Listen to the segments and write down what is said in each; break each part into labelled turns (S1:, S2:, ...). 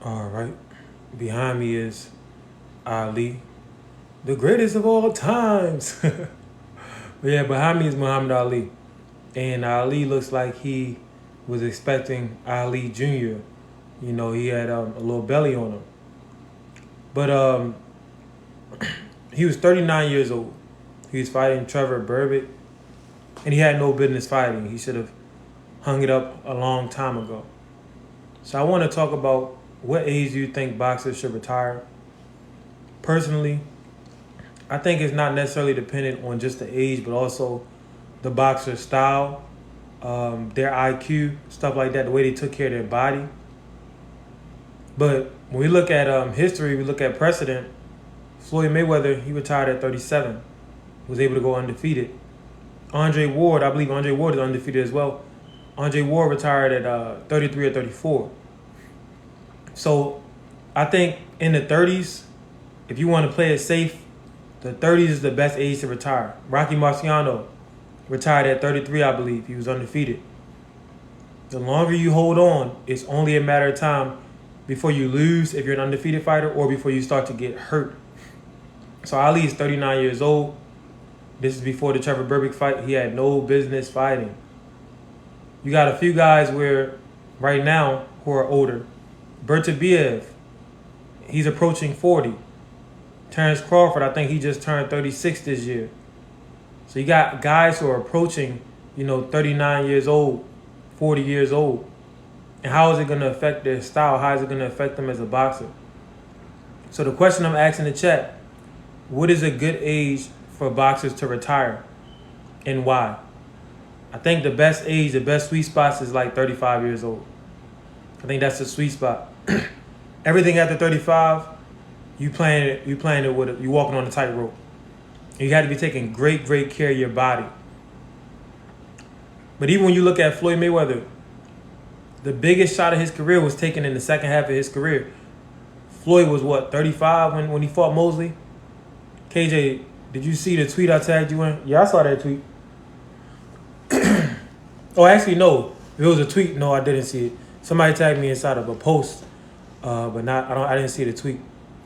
S1: All right. Behind me is Ali, the greatest of all times. But yeah, behind me is Muhammad Ali. And Ali looks like he was expecting Ali Jr. You know, he had a little belly on him. But he was 39 years old. He was fighting Trevor Berbick, and he had no business fighting. He should have hung it up a long time ago. So I want to talk about what age do you think boxers should retire? Personally, I think it's not necessarily dependent on just the age, but also the boxer's style, their IQ, stuff like that, the way they took care of their body. But when we look at history, we look at precedent. Floyd Mayweather, he retired at 37, was able to go undefeated. Andre Ward, I believe Andre Ward is undefeated as well. Andre Ward retired at 33 or 34. So I think in the 30s, if you want to play it safe, the 30s is the best age to retire. Rocky Marciano retired at 33, I believe. He was undefeated. The longer you hold on, it's only a matter of time before you lose if you're an undefeated fighter or before you start to get hurt. So Ali is 39 years old. This is before the Trevor Berbick fight. He had no business fighting. You got a few guys where right now who are older. Bertabiev, he's approaching 40. Terrence Crawford, I think he just turned 36 this year. So you got guys who are approaching, 39 years old, 40 years old. And how is it going to affect their style? How is it going to affect them as a boxer? So the question I'm asking in the chat, what is a good age for boxers to retire and why? I think the best age, the best sweet spot is like 35 years old. I think that's the sweet spot. Everything after 35, you playing it with it. You walking on a tightrope. You got to be taking great care of your body. But even when you look at Floyd Mayweather, the biggest shot of his career was taken in the second half of his career. Floyd was what, 35 when he fought Mosley? KJ, did you see the tweet I tagged you in? Yeah, I saw that tweet. Oh, actually, no. If it was a tweet, no, I didn't see it. Somebody tagged me inside of a post, but not. I didn't see the tweet.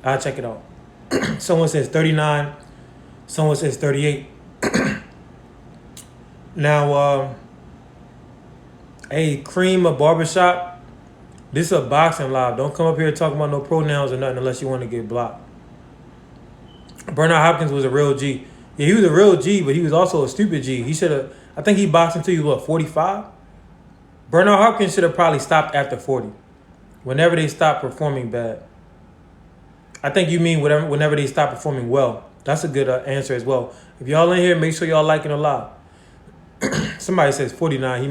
S1: I'll check it out. Someone says 39. Someone says 38. Now, hey, Cream, a barbershop. This is a boxing live. Don't come up here talking about no pronouns or nothing unless you want to get blocked. Bernard Hopkins was a real G. Yeah, he was a real G, but he was also a stupid G. He should have. I think he boxed until he was what, 45. Bernard Hopkins should have probably stopped after 40. Whenever they stop performing bad. I think you mean whenever they stop performing well. That's a good answer as well. If y'all in here, make sure y'all liking a lot. Somebody says 49. He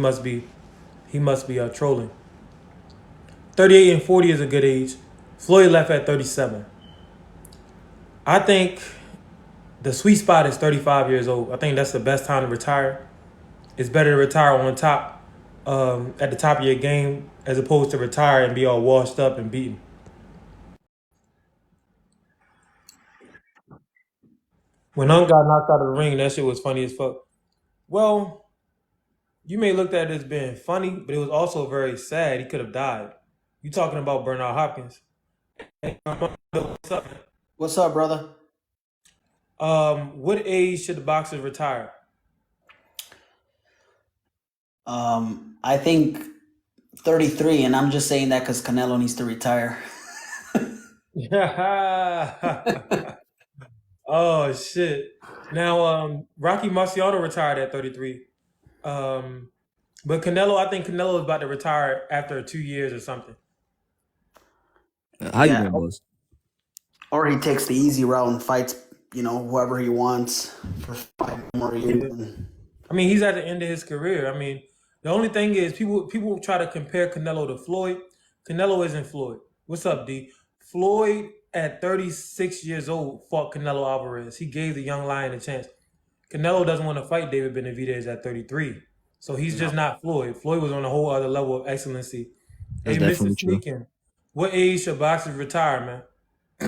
S1: must be trolling. 38 and 40 is a good age. Floyd left at 37. I think the sweet spot is 35 years old. I think that's the best time to retire. It's better to retire on top, at the top of your game, as opposed to retire and be all washed up and beaten. When Unk got knocked out of the ring, that shit was funny as fuck. Well, you may look at it as being funny, but it was also very sad. He could have died. You talking about Bernard Hopkins? Hey, what's up?
S2: What's up, brother?
S1: What age should the boxers retire?
S2: I think 33, and I'm just saying that because Canelo needs to retire.
S1: Oh shit! Now, Rocky Marciano retired at 33. But Canelo, I think Canelo is about to retire after 2 years or something.
S3: How you
S2: Yeah,
S3: doing, boss?
S2: or he takes the easy route and fights, whoever he wants for 5 more years.
S1: Yeah. I mean, he's at the end of his career. I mean, the only thing is people try to compare Canelo to Floyd. Canelo isn't Floyd. What's up, D? Floyd at 36 years old fought Canelo Alvarez. He gave the young lion a chance. Canelo doesn't want to fight David Benavidez at 33. So he's just not Floyd. Floyd was on a whole other level of excellency.
S3: That's
S1: Hey, Mr.
S3: definitely true.
S1: Sneakin, what age should boxers retire, man?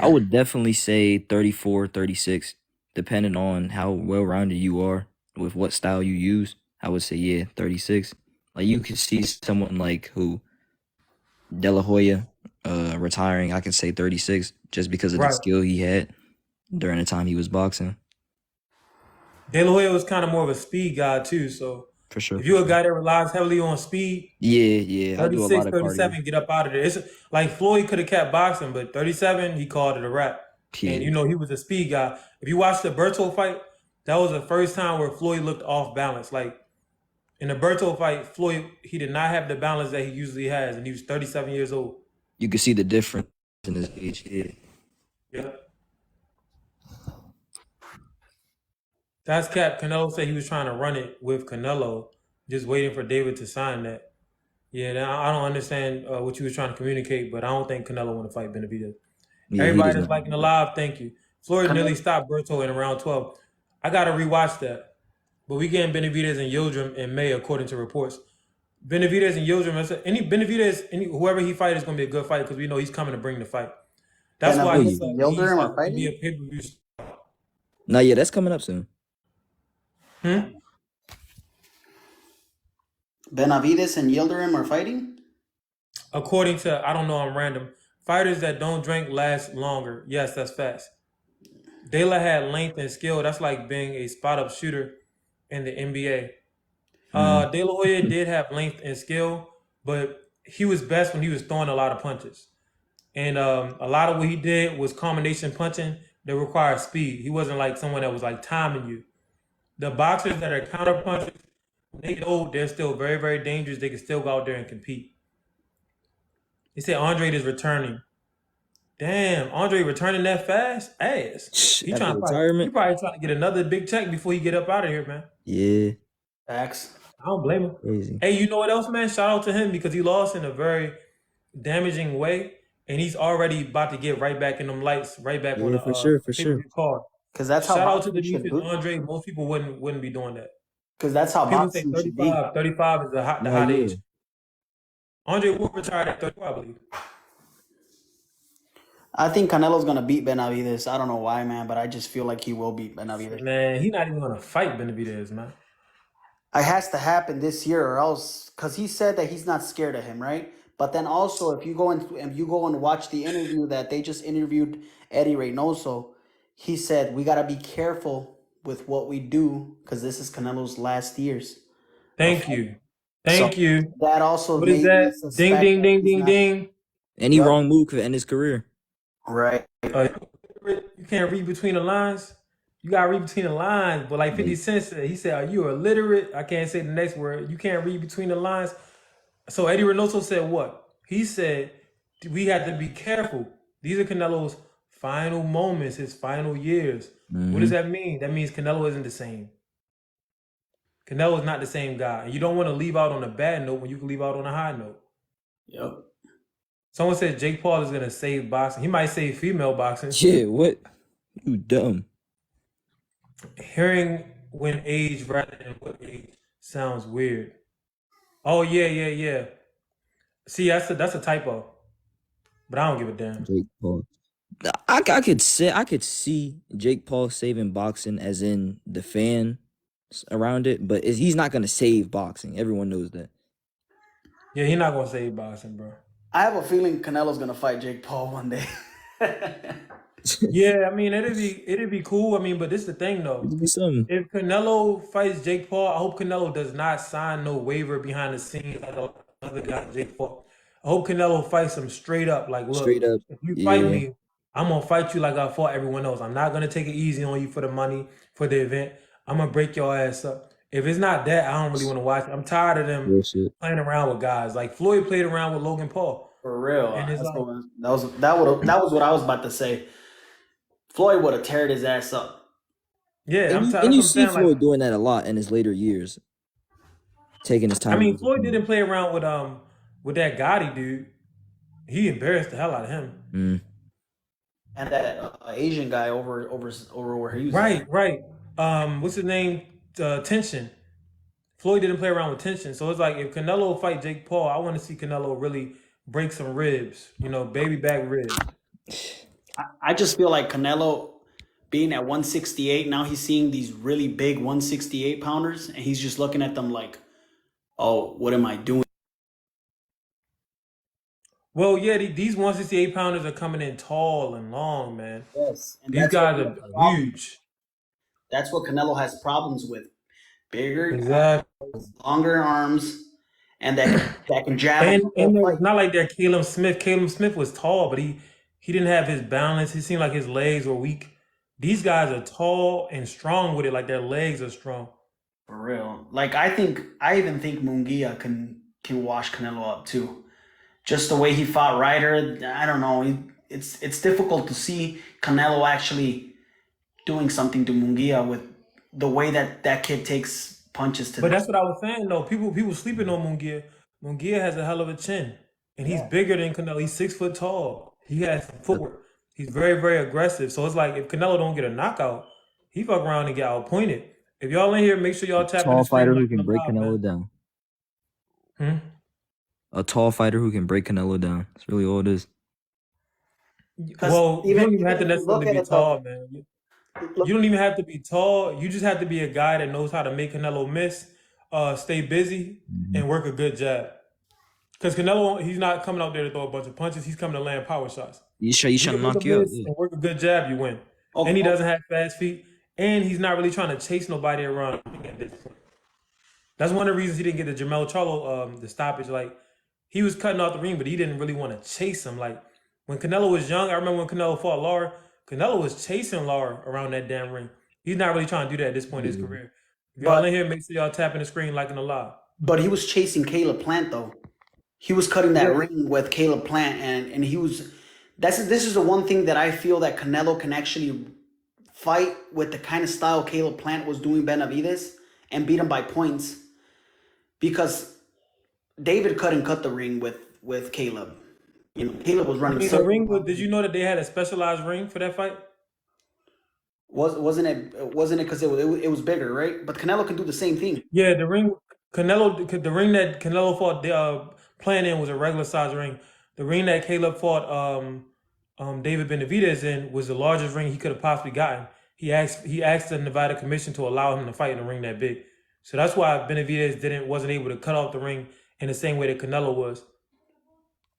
S3: I would definitely say 34, 36, depending on how well-rounded you are with what style you use. I would say, yeah, 36. Like, you could see someone like who, De La Hoya, retiring, I can say 36 just because of the
S1: Right.
S3: skill he had during the time he was boxing.
S1: De La Hoya was kind of more of a speed guy too. So
S3: For sure,
S1: if
S3: for
S1: you're a
S3: sure.
S1: guy that relies heavily on speed,
S3: Yeah, yeah. I do a lot
S1: 36,
S3: of cardio.
S1: 37, get up out of there. It's like Floyd could have kept boxing, but 37, he called it a wrap. And
S3: Yeah.
S1: he was a speed guy. If you watch the Berto fight, that was the first time where Floyd looked off balance. Like in the Berto fight, Floyd, he did not have the balance that he usually has, and he was 37 years old.
S3: You can see the difference in his age. Yeah.
S1: Yeah. That's Cap. Canelo said he was trying to run it with Canelo, just waiting for David to sign that. Yeah, now I don't understand what you were trying to communicate, but I don't think Canelo want to fight Benavidez.
S3: Yeah, he
S1: Everybody
S3: does
S1: that's
S3: not.
S1: liking the live, thank you. Floyd nearly stopped Berto in round 12. I got to rewatch that. But we getting Benavidez and Yildirim in May, according to reports. Benavidez and Yildirim, whoever he fights is going to be a good fight because we know he's coming to bring the fight. That's why
S3: Oh
S2: Benavidez
S3: yeah.
S2: and
S1: he
S2: Yildirim
S1: said
S2: are
S1: it's going to be a
S2: fighting.
S1: pay-per-view.
S3: Nah, yeah, that's coming up soon.
S2: Benavidez and Yildirim are fighting.
S1: According to, I don't know, I'm random. Fighters that don't drink last longer. Yes, that's fast. De La had length and skill. That's like being a spot-up shooter in the NBA. De La Hoya did have length and skill, but he was best when he was throwing a lot of punches. And a lot of what he did was combination punching that required speed. He wasn't like someone that was like timing you. The boxers that are counter punchers, they get old, they're still very, very dangerous. They can still go out there and compete. He said Andre is returning. Damn, Andre returning that fast? Ass. He
S3: After
S1: trying to fight. He
S3: retirement.
S1: probably trying to get another big check before he get up out of here, man.
S3: Yeah.
S2: Facts.
S1: I don't blame him.
S3: Crazy.
S1: Hey, you know what else, man? Shout out to him because he lost in a very damaging way, and he's already about to get right back in them lights, right back on
S3: Yeah,
S1: the
S3: for sure, for sure.
S1: pay-per-view card.
S2: Because that's how
S1: Shout out to
S2: boxing should
S1: Demetrius
S2: be.
S1: Andre. Most people wouldn't be doing that.
S2: Because that's how
S1: People say
S2: boxing should be.
S1: 35. 35 is the hot
S3: Nah, yeah.
S1: age. Andre Ward retired at 35, I believe.
S2: I think Canelo's gonna beat Benavidez. I don't know why, man, but I just feel like he will beat Benavidez.
S1: Man, he's not even gonna fight Benavidez, man.
S2: It has to happen this year, or else, because he said that he's not scared of him, right? But then also, if you go and watch the interview that they just interviewed Eddie Reynoso, he said we gotta be careful with what we do because this is Canelo's last years.
S1: Thank you. Thank you.
S2: That also
S1: What is
S2: made me
S1: that?
S2: suspect
S1: Ding, ding,
S2: that
S1: ding,
S2: he's
S1: ding,
S2: not-
S1: ding.
S3: Any
S2: Yup.
S3: wrong move could end his career.
S2: Right.
S1: You can't read between the lines. You gotta read between the lines. But like 50 Cent said, he said, "Are you illiterate?" I can't say the next word. You can't read between the lines. So Eddie Reynoso said what? He said we have to be careful. These are Canelo's final moments, his final years. What does that mean? That means Canelo isn't the same. Canelo is not the same guy. And you don't want to leave out on a bad note when you can leave out on a high note.
S2: Yep.
S1: Someone said Jake Paul is gonna save boxing. He might save female boxing.
S3: Yeah, what? You dumb.
S1: Hearing when age rather than what age sounds weird. Oh yeah. See, that's a typo. But I don't give a damn.
S3: Jake Paul. I could see Jake Paul saving boxing as in the fan around it, but he's not gonna save boxing. Everyone knows that.
S1: Yeah, he's not gonna save boxing, bro.
S2: I have a feeling Canelo's gonna fight Jake Paul one day.
S1: Yeah, I mean it'd be cool. I mean, but this is the thing though.
S3: It'd be something.
S1: If Canelo fights Jake Paul, I hope Canelo does not sign no waiver behind the scenes like the other guy, Jake Paul. I hope Canelo fights him straight up. Like, look,
S3: Straight up.
S1: if you
S3: Yeah.
S1: fight me, I'm gonna fight you like I fought everyone else. I'm not gonna take it easy on you for the money, for the event. I'm gonna break your ass up. If it's not that, I don't really want to watch it. I'm tired of them
S3: Bullshit.
S1: playing around with guys. Like Floyd played around with Logan Paul.
S2: For real.
S1: And it's
S2: That's
S1: like-
S2: what- that was what I was about to say. Floyd would have teared his ass up.
S1: Yeah, I'm
S3: And
S1: tired.
S3: you
S1: I'm
S3: see
S1: saying,
S3: Floyd
S1: like,
S3: doing that a lot in his later years, taking his time.
S1: I mean, Floyd didn't play around with that Gotti dude. He embarrassed the hell out of him.
S2: And that Asian guy over where he was.
S1: Right. What's his name? Tension. Floyd didn't play around with tension, so it's like if Canelo fight Jake Paul, I want to see Canelo really break some ribs. Baby back ribs.
S2: I just feel like Canelo being at 168, now he's seeing these really big 168 pounders, and he's just looking at them like, oh, what am I doing?
S1: Well, yeah, these 168 pounders are coming in tall and long, man.
S2: Yes, and
S1: These
S2: that's what
S1: guys
S2: he
S1: are
S2: has problems.
S1: huge.
S2: That's what Canelo has problems with. Bigger,
S1: Exactly.
S2: longer arms, and that can jab him
S1: And
S2: the whole
S1: it's
S2: fight.
S1: not like that Caleb Smith. Caleb Smith was tall, but he didn't have his balance. He seemed like his legs were weak. These guys are tall and strong with it, like their legs are strong.
S2: For real. Like I even think Munguia can wash Canelo up too. Just the way he fought Ryder, I don't know. It's difficult to see Canelo actually doing something to Munguia with the way that kid takes punches to
S1: But
S2: the
S1: that's what I was saying though. People sleeping on Munguia. Munguia has a hell of a chin, and he's
S2: yeah.
S1: bigger than Canelo. He's 6 foot tall. He has footwork. He's very very aggressive. So it's like if Canelo don't get a knockout, he fuck around and get outpointed. If y'all in here, make sure y'all tapping the
S3: Tall
S1: screen
S3: fighter
S1: like
S3: who
S1: in
S3: can
S1: the
S3: break
S1: live, man.
S3: Canelo down.
S1: Hmm?
S3: A tall fighter who can break Canelo down. That's really all it is.
S2: Because
S1: Well, you
S2: even
S1: don't even have
S2: even
S1: to
S2: if you look
S1: necessarily
S2: at
S1: be
S2: it though,
S1: tall, man. You
S2: look,
S1: don't even have to be tall. You just have to be a guy that knows how to make Canelo miss, stay busy,
S3: Mm-hmm.
S1: and work a good jab. Because Canelo, he's not coming out there to throw a bunch of punches. He's coming to land power shots.
S3: He's
S1: You
S3: trying
S1: can
S3: to
S1: make a
S3: knock you out.
S1: miss
S3: Yeah.
S1: and work a good jab, you win. And he
S2: okay,
S1: doesn't have fast feet, and he's not really trying to chase nobody around. That's one of the reasons he didn't get the Jamel Charlo the stoppage. Like he was cutting off the ring, but he didn't really want to chase him. Like when Canelo was young, I remember when Canelo fought Lara. Canelo was chasing Lara around that damn ring. He's not really trying to do that at this point in his
S3: Yeah.
S1: career. If y'all
S2: but
S1: in here, make sure y'all tapping the screen like in the live.
S2: but he was chasing Caleb Plant though. He was cutting
S1: Yeah,
S2: that ring with Caleb Plant, and he was. This is the one thing that I feel that Canelo can actually fight with the kind of style Caleb Plant was doing Benavides and beat him by points because David couldn't cut the ring with Caleb. You know, Caleb was
S1: I
S2: running
S1: mean the
S2: circles
S1: ring.
S2: around
S1: Did you
S2: him.
S1: know that they had a specialized ring for that fight?
S2: Wasn't it because it was bigger, right? But Canelo can do the same thing.
S1: Yeah, the ring that Canelo fought the playing in was a regular size ring. The ring that Caleb fought David Benavidez in was the largest ring he could have possibly gotten. He asked the Nevada Commission to allow him to fight in a ring that big. So that's why Benavidez wasn't able to cut off the ring in the same way that Canelo was.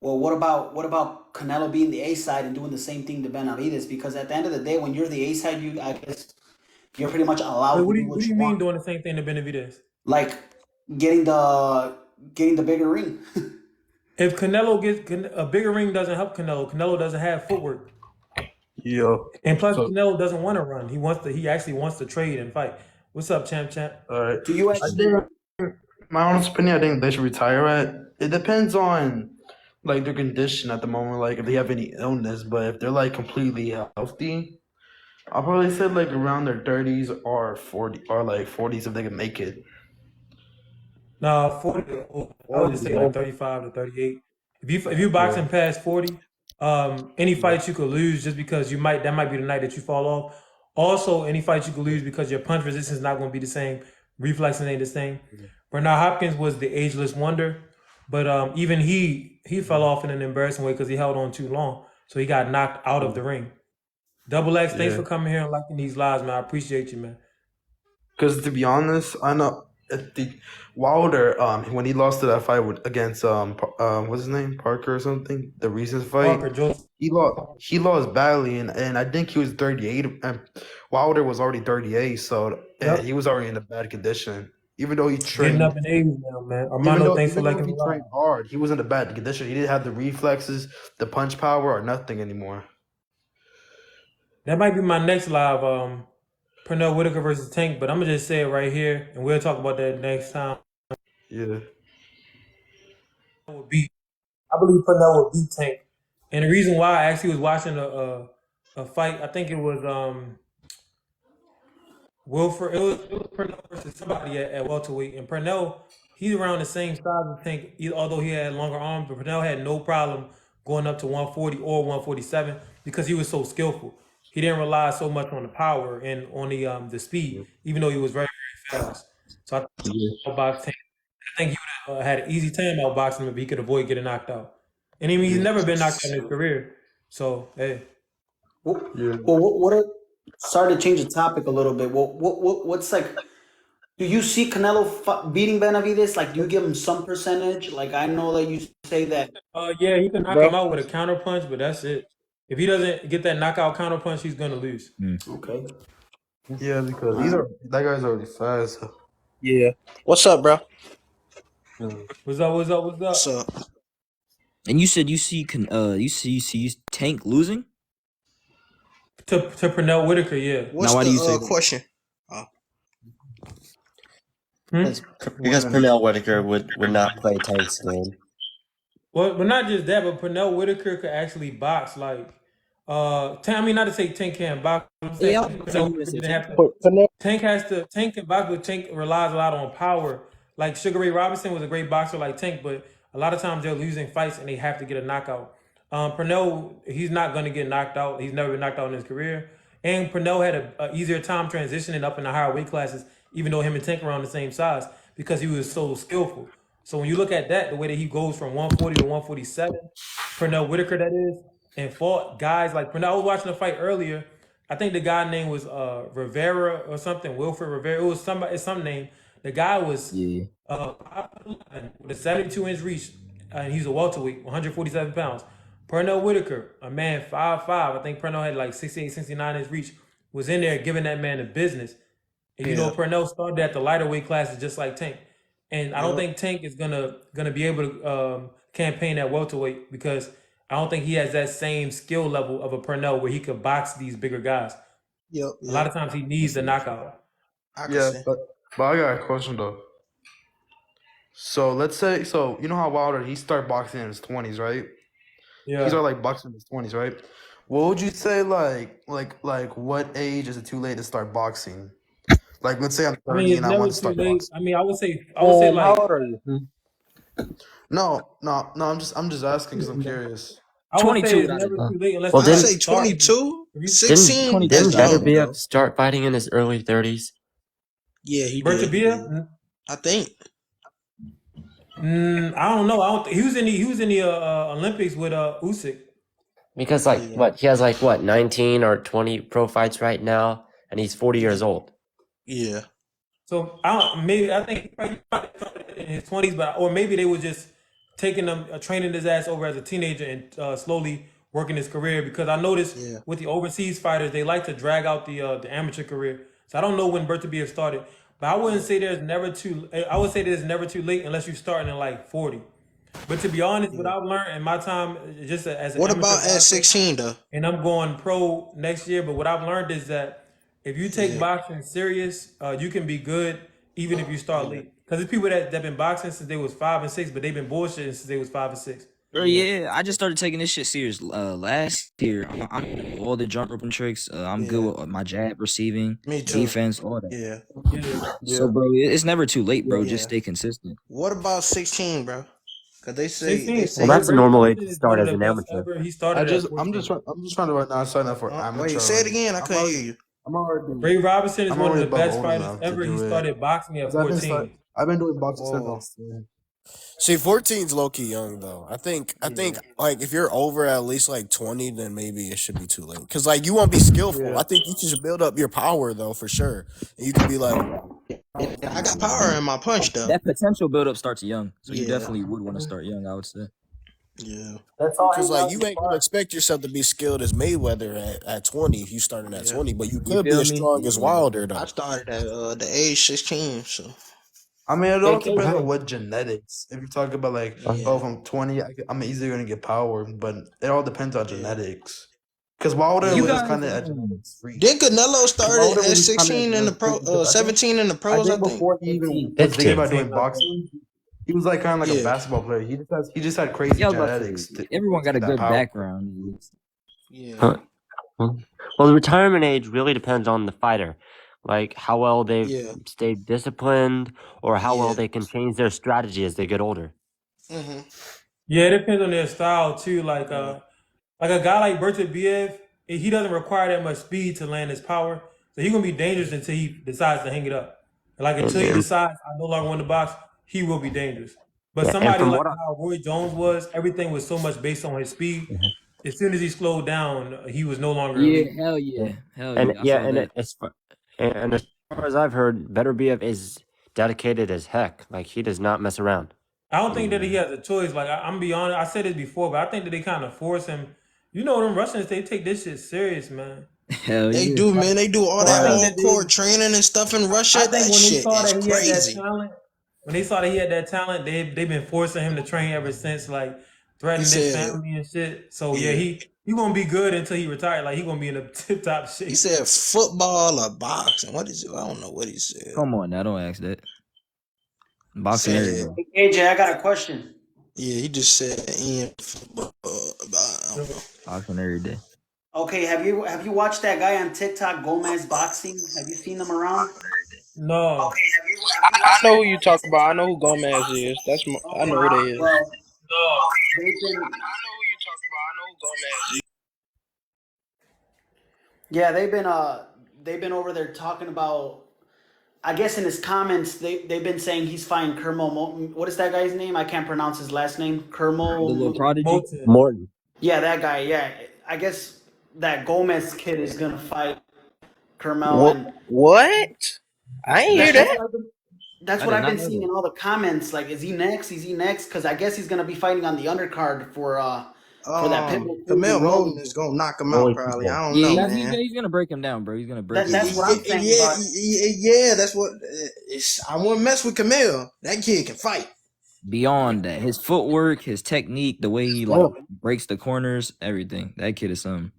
S2: Well, what about Canelo being the A side and doing the same thing to Benavides? Because at the end of the day, when you're the A side, I guess you're pretty much
S1: Wait,
S2: allowed to do
S1: what
S2: what
S1: do
S2: you
S1: you mean
S2: want,
S1: doing the same thing to Benavidez?
S2: like getting the bigger ring.
S1: If Canelo gets a bigger ring doesn't help Canelo. Canelo doesn't have footwork.
S4: Yo,
S1: And plus,
S4: so
S1: Canelo doesn't want to run. He actually wants to trade and fight. What's up, champ? Champ?
S4: all right.
S2: Do you
S4: I
S2: actually?
S4: think my honest opinion, I think they should retire at. It depends on like their condition at the moment, like if they have any illness. But if they're like completely healthy, I'll probably say like around their 30s or 40 or like 40s if they can make it.
S1: No, 40. I would just say like 35 to 38. If you
S4: Yeah.
S1: boxing past 40, any fights you could lose just because that might be the night that you fall off. Also, any fights you could lose because your punch resistance is not going to be the same, reflexes ain't the same. Bernard Hopkins was the ageless wonder, but even he fell off in an embarrassing way because he held on too long, so he got knocked out of the ring. Double X, thanks
S4: Yeah.
S1: for coming here and liking these lives, man. I appreciate you, man.
S4: Because to be honest, I know at the Wilder, when he lost to that fight against what's his name, Parker or something, the recent fight,
S1: Parker Joseph.
S4: he lost badly, and I think he was 38, and Wilder was already 38, so and
S1: Yep.
S4: he was already in a bad condition. Even though he
S1: Getting
S4: trained,
S1: up in age now, man.
S4: even
S1: Armando,
S4: though
S1: thanks for
S4: even though
S1: liking
S4: he
S1: the live.
S4: trained hard, he was in a bad condition. He didn't have the reflexes, the punch power, or nothing anymore.
S1: That might be my next live, Pernell Whitaker versus Tank, but I'm gonna just say it right here, and we'll talk about that next time.
S4: Yeah,
S1: I believe Pernell would beat Tank, and the reason why I actually was watching a fight. I think it was Wilford. It was Pernell versus somebody at welterweight, and Pernell he's around the same size as Tank, although he had longer arms. But Pernell had no problem going up to 140 or 147 because he was so skillful. He didn't rely so much on the power and on the speed, even though he was very very fast. So I think
S4: yeah,
S1: outbox Tank. I think he would have had an easy time outboxing him if he could avoid getting knocked out. And I mean, he's
S4: yeah,
S1: never been knocked out in his career. So hey.
S2: Well,
S4: yeah.
S2: what are, sorry to change the topic a little bit. What's like? Do you see Canelo beating Benavides? Like, do you give him some percentage? Like, I know that you say that.
S1: Yeah, he can knock
S3: bro.
S1: him out with a counter punch, but that's it. If he doesn't get that knockout counter punch, he's gonna lose.
S2: Okay.
S4: Yeah, because that guy's already fast.
S5: Yeah. What's up, bro?
S1: What's up? What's up? What's
S5: What's
S1: up?
S5: up?
S3: And you said you see Tank losing.
S1: To Pernell Whitaker, yeah.
S5: What's
S3: Now, why do you say
S5: the
S3: that?
S5: question?
S6: Because Pernell Whitaker would not play Tank's game.
S1: Well, but not just that, but Pernell Whitaker could actually box. Like, I mean, not to say Tank can't box. I'm saying
S3: Yeah,
S1: Pernell Whitaker didn't have to.
S5: Pernell.
S1: Tank can box, but Tank relies a lot on power. Like Sugar Ray Robinson was a great boxer like Tank, but a lot of times they're losing fights and they have to get a knockout. Pernell, he's not going to get knocked out. He's never been knocked out in his career. And Pernell had a easier time transitioning up in the higher weight classes, even though him and Tank are around the same size, because he was so skillful. So when you look at that, the way that he goes from 140 to 147, Pernell Whitaker that is, and fought guys like Pernell. I was watching a fight earlier. I think the guy name was Rivera or something, Wilfred Rivera. It was somebody, some name. The guy was
S3: Yeah.
S1: with a 72-inch reach, and he's a welterweight, 147 pounds. Pernell Whitaker, a man 5'5", I think Pernell had like 68, 69-inch reach, was in there giving that man the business. And you know, Pernell started at the lighter weight classes just like Tank. And I don't think Tank is gonna be able to campaign at welterweight because I don't think he has that same skill level of a Pernell where he could box these bigger guys.
S5: Yep.
S1: A lot of times he needs the knockout.
S5: I can
S4: Yeah,
S5: see.
S4: but I got a question though. So let's say, so you know how Wilder, he started boxing in his 20s, right? He
S1: Yeah.
S4: started like boxing in his 20s, right? What would you say like what age is it too late to start boxing? Like let's say I'm
S1: I mean,
S4: 30
S1: it's
S4: and I
S1: never
S4: want to
S1: too
S4: start
S1: late.
S4: boxing.
S1: I mean, I would say like
S5: How old are you?
S4: No, I'm just asking because I'm curious.
S1: I would say
S3: 22
S1: it's never too late unless
S6: Well,
S1: you
S5: I
S6: didn't-
S5: say
S1: start.
S5: 22.
S1: If you-
S5: 16
S3: Didn't
S5: is young,
S6: Beterbiev
S5: though.
S6: start fighting in his early 30s?
S5: Yeah, he
S1: Berta
S5: did.
S1: Bia?
S5: I think.
S1: I don't know. I don't. He was in the Olympics with Usyk.
S6: Because he has 19 or 20 pro fights right now, and he's 40 years old.
S5: Yeah.
S1: So I think he probably in his 20s, or maybe they were just taking him, training his ass over as a teenager and slowly working his career. Because I noticed with the overseas fighters, they like to drag out the amateur career. So I don't know when Berta Bia started, but I wouldn't say there's never too. I would say there's never too late unless you're starting at like 40. But to be honest, what I've learned in my time, just as an
S5: What
S1: amateur
S5: about at
S1: boxer,
S5: 16 though?
S1: and I'm going pro next year. But what I've learned is that if you take boxing serious, you can be good even if you start late. Because there's people that been boxing since they was 5 and 6, but they've been bullshitting since they was 5 and 6.
S3: Bro, yeah, I just started taking this shit serious last year. I'm all the jump roping tricks. I'm good with my jab receiving,
S5: Me too.
S3: defense, all that.
S5: Yeah.
S3: So, bro, it's never too late, bro. Just stay consistent.
S5: What about 16, bro? Because they say
S1: 16.
S6: Well, that's a normal age to
S1: Is
S6: start
S1: one of
S6: as
S1: the
S6: an
S1: best
S6: amateur.
S1: ever. He started at 14.
S4: I'm just trying to right now sign up for amateur.
S5: wait, say it
S4: already.
S5: again. I couldn't hear you.
S4: I'm already.
S1: Ray Robinson is
S4: I'm
S1: one of
S4: already
S1: the
S4: above
S1: best
S4: old
S1: fighters
S4: enough to
S1: ever. He
S4: do it.
S1: started boxing at
S4: 'Cause
S1: 14.
S4: I've been doing boxing since I
S5: Whoa.
S4: was 10.
S7: See, 14's low key young though. I think like if you're over at least like 20, then maybe it should be too late. Cause like you won't be skillful.
S4: Yeah.
S7: I think you should build up your power though for sure. And you can be like,
S5: I got power in my punch though.
S3: That potential buildup starts young, so you
S5: Yeah.
S3: definitely would want to start young. I would say.
S5: Yeah.
S2: That's all.
S7: cause like you ain't gonna expect yourself to be skilled as Mayweather at 20 if you starting at 20, but you could be
S3: feel
S7: as
S3: me?
S7: strong as Wilder though.
S5: I started at the age 16, so
S4: I mean, it all
S1: Okay.
S4: depends on what genetics. If you talk about like,
S5: Yeah.
S4: oh, from 20, I'm easily gonna get power, but it all depends on genetics. Because Wilder
S3: You
S4: was
S3: guys,
S4: kind of a genetics freak.
S5: Then Canelo started
S4: Wilder
S5: at
S4: was
S5: 16 in the pro, 17 in the
S4: I
S5: pros. I
S4: think
S5: think.
S4: before he even was
S6: 15.
S4: thinking about doing boxing, he was like kind of like
S5: Yeah.
S4: a basketball player. He just had crazy
S3: yeah, I was about to
S4: genetics.
S3: say, everyone got a
S4: that
S3: good
S4: power.
S3: background.
S5: Yeah.
S6: Huh. Well, the retirement age really depends on the fighter, like how well they've
S5: Yeah.
S6: stayed disciplined or how well
S5: Yeah.
S6: they can change their strategy as they get older.
S5: Mm-hmm.
S1: Yeah, it depends on their style too. Like a guy like Berta Biev, he doesn't require that much speed to land his power. So he's gonna be dangerous until he decides to hang it up. Like until he decides I no longer want to box, he will be dangerous. But
S6: Yeah, and
S1: somebody
S6: from
S1: like
S6: what I-
S1: how Roy Jones was, everything was so much based on his speed. As soon as he slowed down, he was no longer elite.
S3: Yeah, hell yeah, hell
S6: And
S3: yeah. I
S6: yeah,
S3: saw
S6: and
S3: that.
S6: as far as I've heard, Beterbiev is dedicated as heck. Like he does not mess around.
S1: I don't think that he has a choice. Like I'm be honest, I said this before, but I think that they kind of force him. You know, them Russians, they take this shit serious, man.
S3: Hell
S5: They
S3: yeah.
S5: do, man. They do all
S1: So I
S5: that
S1: think that
S5: hardcore training and stuff in Russia.
S1: I think
S5: That
S1: when they
S5: shit
S1: saw
S5: is
S1: that he had that
S5: crazy.
S1: talent, when they saw that he had that talent, they've been forcing him to train ever since, like
S5: He
S1: threatening his
S5: said,
S1: family and shit. So yeah,
S5: yeah.
S1: he gonna be good until he retired. Like he gonna be in a tip top shape.
S5: He said football or boxing. What is it? I don't know what he said.
S3: Come on now, don't ask that.
S5: He
S3: Boxing
S5: said,
S3: every day.
S2: Hey, AJ, I got a question.
S5: yeah, he just said in football. I don't know.
S3: Boxing every day.
S2: Okay, have you watched that guy on TikTok, Gomez Boxing? Have you seen him around?
S1: No,
S2: Okay, have you
S8: I
S2: watched
S8: know
S2: that
S8: who you
S2: guy on
S8: talk about. I
S2: TikTok?
S8: know who Gomez is. I
S2: Okay,
S8: know who they is.
S2: well,
S1: no.
S2: they've been
S8: I know who you talk about. I know who Gomez is.
S2: yeah, they've been over there talking about. I guess in his comments they've been saying he's fighting what is that guy's name? I can't pronounce his last name.
S3: The little
S2: Kermo.
S3: prodigy.
S1: Moten.
S6: Morton.
S2: Yeah, that guy. Yeah, I guess that Gomez kid is gonna fight Kermel, and
S8: What? I ain't hear
S2: that's
S8: that.
S2: that's
S3: I
S2: what
S3: did
S2: I've
S3: not
S2: been
S3: know
S2: seeing
S3: that.
S2: in all the comments. Like, is he next? Is he next? Because I guess he's gonna be fighting on the undercard for that Pitbull
S5: Camille
S2: Rolly.
S5: Moten is gonna knock him
S6: Only
S5: out probably.
S6: people.
S5: I don't know,
S3: Yeah,
S5: man.
S3: he's gonna break him down, bro. He's gonna break him
S2: That's
S3: down.
S2: what I'm saying. But
S5: Yeah, that's what. I wouldn't mess with Camille. That kid can fight.
S3: Beyond that, his footwork, his technique, the way he like breaks the corners, everything. That kid is something.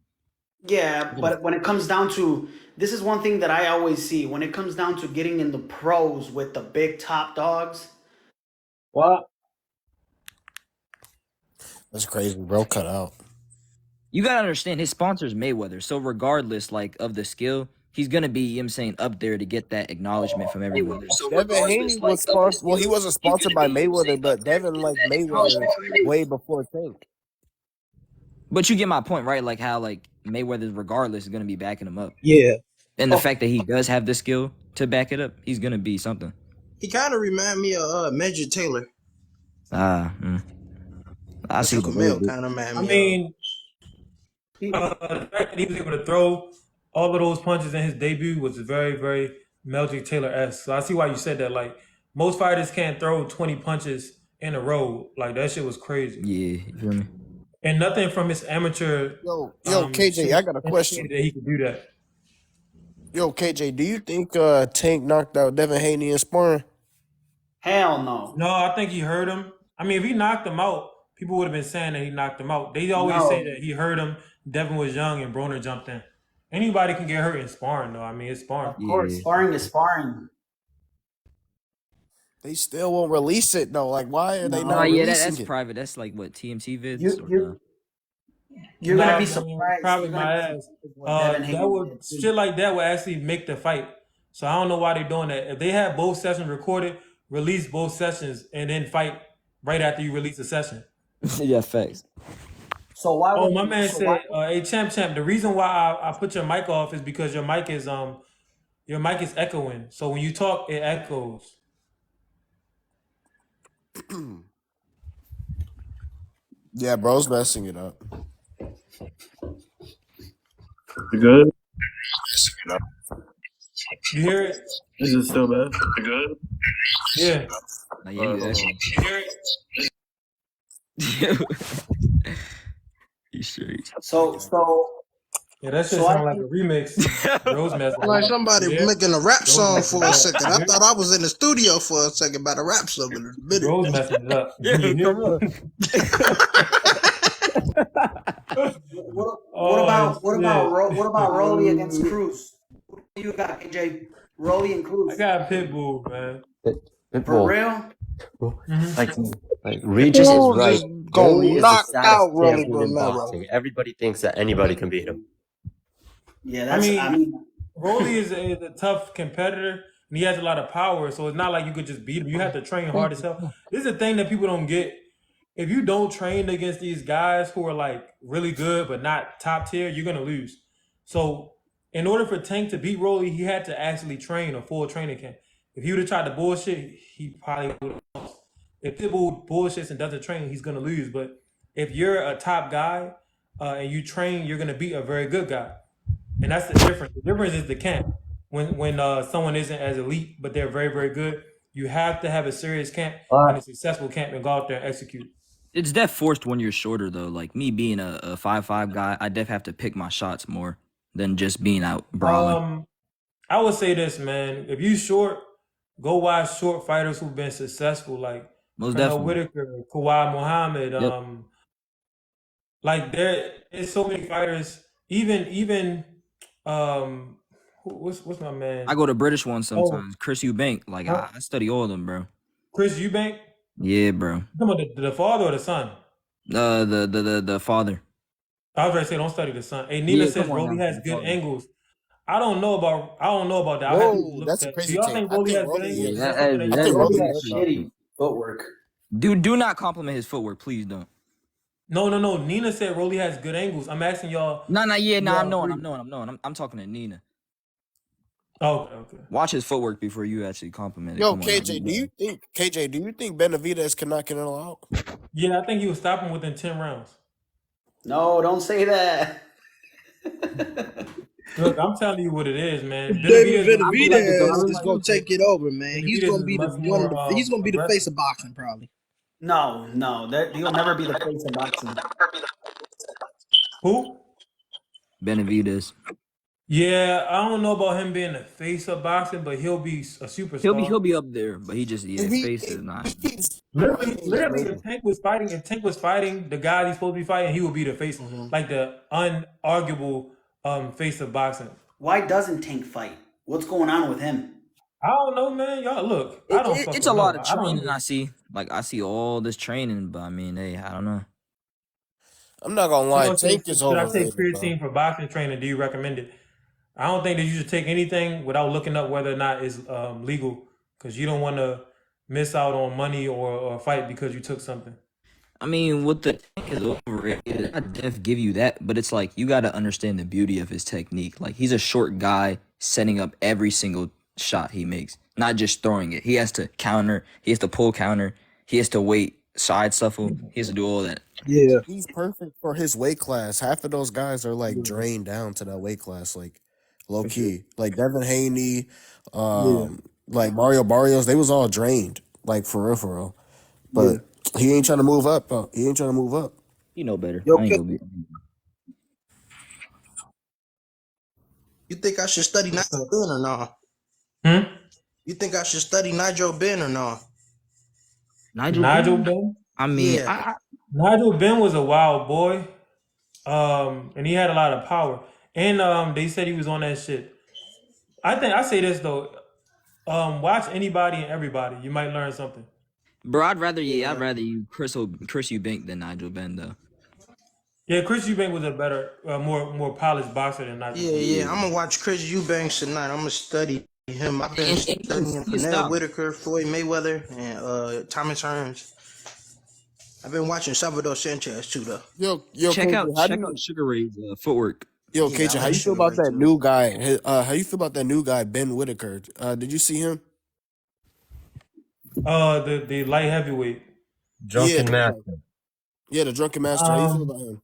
S2: yeah, but when it comes down to this is one thing that I always see when it comes down to getting in the pros with the big top dogs.
S7: What? That's crazy, bro. Cut out.
S3: You gotta understand his sponsor's Mayweather, so regardless like of the skill, he's gonna be, you know what I'm saying, up there to get that acknowledgement from everyone. So
S7: Devin Haney was sponsored. Well, he wasn't sponsored by Mayweather, but Devin liked Mayweather way before Tank.
S3: But you get my point, right? Like how like Mayweather, regardless, is gonna be backing him up.
S8: Yeah.
S3: And the fact that he does have the skill to back it up, he's gonna be something.
S5: He kind of remind me of Major Taylor.
S3: I
S5: That's
S3: see
S5: who
S3: the
S5: Camille
S3: word.
S5: kind of remind
S1: I
S5: me
S1: mean, the fact that he was able to throw all of those punches in his debut was very, very Meldrick Taylor-esque. So I see why you said that. Like, most fighters can't throw 20 punches in a row. Like, that shit was crazy.
S3: Yeah, you feel me?
S1: And nothing from his amateur
S7: Yo, KJ, I got a question.
S1: indicated that he could do that.
S7: Yo, KJ, do you think Tank knocked out Devin Haney in sparring?
S2: Hell no.
S1: No, I think he hurt him. I mean, if he knocked him out, people would have been saying that he knocked him out. They always
S2: No.
S1: say that he hurt him. Devin was young and Broner jumped in. Anybody can get hurt in sparring, though. I mean, it's sparring.
S2: Of course,
S3: Yeah.
S2: sparring is sparring.
S7: They still won't release it though. Like, why are they
S3: No,
S7: not
S3: yeah,
S7: releasing
S3: that's
S7: it?
S3: private. That's like what TMT vids.
S2: You're gonna be
S1: man,
S2: surprised.
S1: Probably
S2: You're gonna
S1: my
S2: be
S1: ass.
S2: surprised what Devin Haney
S1: That would
S2: did, too.
S1: shit like that would actually make the fight. So I don't know why they're doing that. If they have both sessions recorded, release both sessions and then fight right after you release the session.
S3: Yeah, facts.
S2: So why?
S1: Oh,
S2: would
S1: my
S2: you-
S1: man
S2: so
S1: said,
S2: why-
S1: "Hey, champ, the reason why I put your mic off is because your mic is echoing. So when you talk, it echoes."
S7: Yeah, bro's messing it up.
S9: You good?
S1: You hear it?
S9: Is it still bad? You good?
S1: Yeah.
S3: Nah, yeah, you actually.
S1: You hear it?
S3: He's straight.
S2: So
S1: Yeah, that shit
S2: So I
S1: sound like a remix. Bros messing
S5: like
S1: up.
S5: somebody
S1: Yeah.
S5: making a rap song
S1: messing
S5: for
S1: it
S5: a
S1: up.
S5: second. I thought I was in the studio for a second about a rap song in a minute.
S1: Bros messing it up.
S3: Yeah,
S1: You hear
S3: come
S1: me?
S2: what about
S1: shit.
S2: Rolly against Cruz? Who do you got, AJ? Rolly and Cruz.
S1: I got Pitbull, man.
S2: For
S6: Pitbull.
S2: real?
S6: Like Regis is
S5: Cruz
S6: right.
S5: is gonna
S6: Rolly is the
S5: knock
S6: saddest
S5: out Rolly
S6: champion in
S5: Romero.
S6: boxing. Everybody thinks that anybody can beat him.
S2: Yeah, that's.
S1: I
S2: I
S1: mean-
S2: mean,
S1: Rolly is a tough competitor, and he has a lot of power. So it's not like you could just beat him. You have to train hard as hell. This is a thing that people don't get. If you don't train against these guys who are like really good but not top tier, you're gonna lose. So in order for Tank to beat Rolly, he had to actually train a full training camp. If he would have tried to bullshit, he probably would have lost. If Pitbull bullshits and doesn't train, he's gonna lose. But if you're a top guy and you train, you're gonna beat a very good guy. And that's the difference. The difference is the camp. When someone isn't as elite, but they're very, very good, You have to have a serious camp and a successful camp and go out there and execute.
S3: It's def forced when you're shorter though. Like me being a 5'5" guy, I def have to pick my shots more than just being out brawling.
S1: I would say this, man. If you short, go watch short fighters who've been successful, like
S3: Most
S1: Pernell
S3: definitely.
S1: Whitaker, Kawhi Muhammad.
S3: Yep.
S1: Like there's so many fighters. Even what's my man?
S3: I go to British ones
S1: Oh,
S3: sometimes. Chris Eubank. Like
S1: huh?
S3: I study all of them, bro.
S1: Chris Eubank.
S3: Yeah, bro.
S1: You talking about the father or the son?
S3: The father.
S1: I was ready to say don't study the son. Hey, Nina
S3: Yeah,
S1: says
S3: come on
S1: Rolly
S3: now.
S1: has
S3: The
S1: good
S3: father.
S1: angles. I don't know about that. I have to
S7: Whoa,
S1: look
S7: that's
S1: at
S7: a
S1: that. Do
S7: crazy
S1: y'all
S7: take.
S1: think
S7: I
S1: Rolly
S7: think
S1: has good
S7: Rolly
S1: angles?
S3: Yeah,
S7: is.
S1: Is that something that
S7: I
S1: you
S7: think
S1: think?
S2: Rolly
S7: Rolly
S2: has
S7: is.
S2: shitty footwork.
S3: Do not compliment his footwork, please don't.
S1: No. Nina said Rolly has good angles. I'm asking y'all.
S3: Yeah,
S1: Do
S3: I'm
S1: y'all
S3: knowing.
S1: agree?
S3: I'm talking to Nina.
S1: Oh, okay.
S3: Watch his footwork before you actually compliment it.
S7: Yo,
S3: Come on now.
S7: Do you think Benavidez can knock it all out?
S1: Yeah, I think he was stopping within 10 rounds.
S2: No, don't say that.
S1: Look, I'm telling you what it is, man.
S5: David
S3: I respect it though. I
S5: Benavidez is
S3: respect
S5: gonna
S3: it.
S5: take it over, man. He's
S1: Benavidez
S5: gonna
S1: is
S5: be the
S1: much more
S5: he's gonna be the face
S1: aggressive.
S5: of boxing, probably.
S2: No, that he'll never be the face of boxing.
S1: Who?
S3: Benavidez.
S1: Yeah, I don't know about him being the face of boxing, but he'll be a
S3: He'll
S1: superstar.
S3: be up there, but he just
S7: If
S3: his
S7: he,
S3: face is not.
S7: if he keeps
S1: Literally,
S7: moving.
S1: if Tank was fighting the guy he's supposed to be fighting, he would be the face, like the unarguable face of boxing.
S2: Why doesn't Tank fight? What's going on with him?
S1: I don't know, man. Y'all look, I don't
S3: It's a
S1: fucking know.
S3: lot of
S1: I don't
S3: training
S1: know.
S3: I see. Like I see all this training, but I mean, hey, I don't know.
S7: I'm not gonna lie,
S1: Someone
S7: Tank
S1: says,
S7: is
S1: should I take
S7: overrated, bro.
S1: creatine for boxing training? Do you recommend it? I don't think that you should take anything without looking up whether or not it's legal, because you don't want to miss out on money or fight because you took something.
S3: I mean, what the tank is overrated. I def give you that, but it's like you got to understand the beauty of his technique. Like he's a short guy setting up every single shot he makes, not just throwing it. He has to counter. He has to pull counter. He has to wait, side shuffle. He has to do all that.
S5: Yeah.
S7: He's perfect for his weight class. Half of those guys are like drained down to that weight class, like low key. Like Devin Haney,
S5: Yeah.
S7: like Mario Barrios, they was all drained, like for real.
S5: Yeah.
S7: But he ain't trying to move up. He ain't trying to move up.
S3: You know better.
S5: Yo,
S3: I ain't gonna be.
S5: you think I should study
S1: What's
S5: Nigel
S1: up?
S5: Ben or not? You think I should study Nigel Ben or not?
S1: Nigel Ben?
S3: I mean,
S5: Yeah.
S1: Nigel Ben was a wild boy, and he had a lot of power. And they said he was on that shit. I say this though, watch anybody and everybody. You might learn something.
S3: bro, I'd rather you Chris Eubank than Nigel Ben though.
S1: Yeah, Chris Eubank was a better, more polished boxer than Nigel Ben.
S5: Yeah. I'm gonna watch Chris Eubanks tonight. I'm gonna study him. I've been studying Pernell Whitaker, Floyd Mayweather, and Thomas Hearns. I've been watching Salvador Sanchez too, though.
S7: Yo,
S3: check
S7: KJ,
S3: out Sugar Ray's footwork.
S7: Yo,
S5: Yeah,
S7: KJ,
S5: I
S7: how
S5: like
S7: you feel
S5: Sugar
S7: about
S5: Ray
S7: that
S5: too.
S7: new guy? How you feel about that new guy, Ben Whitaker? Did you see him?
S1: The light heavyweight.
S7: Drunken Master. Yeah, the Drunken Master. How you feel about him?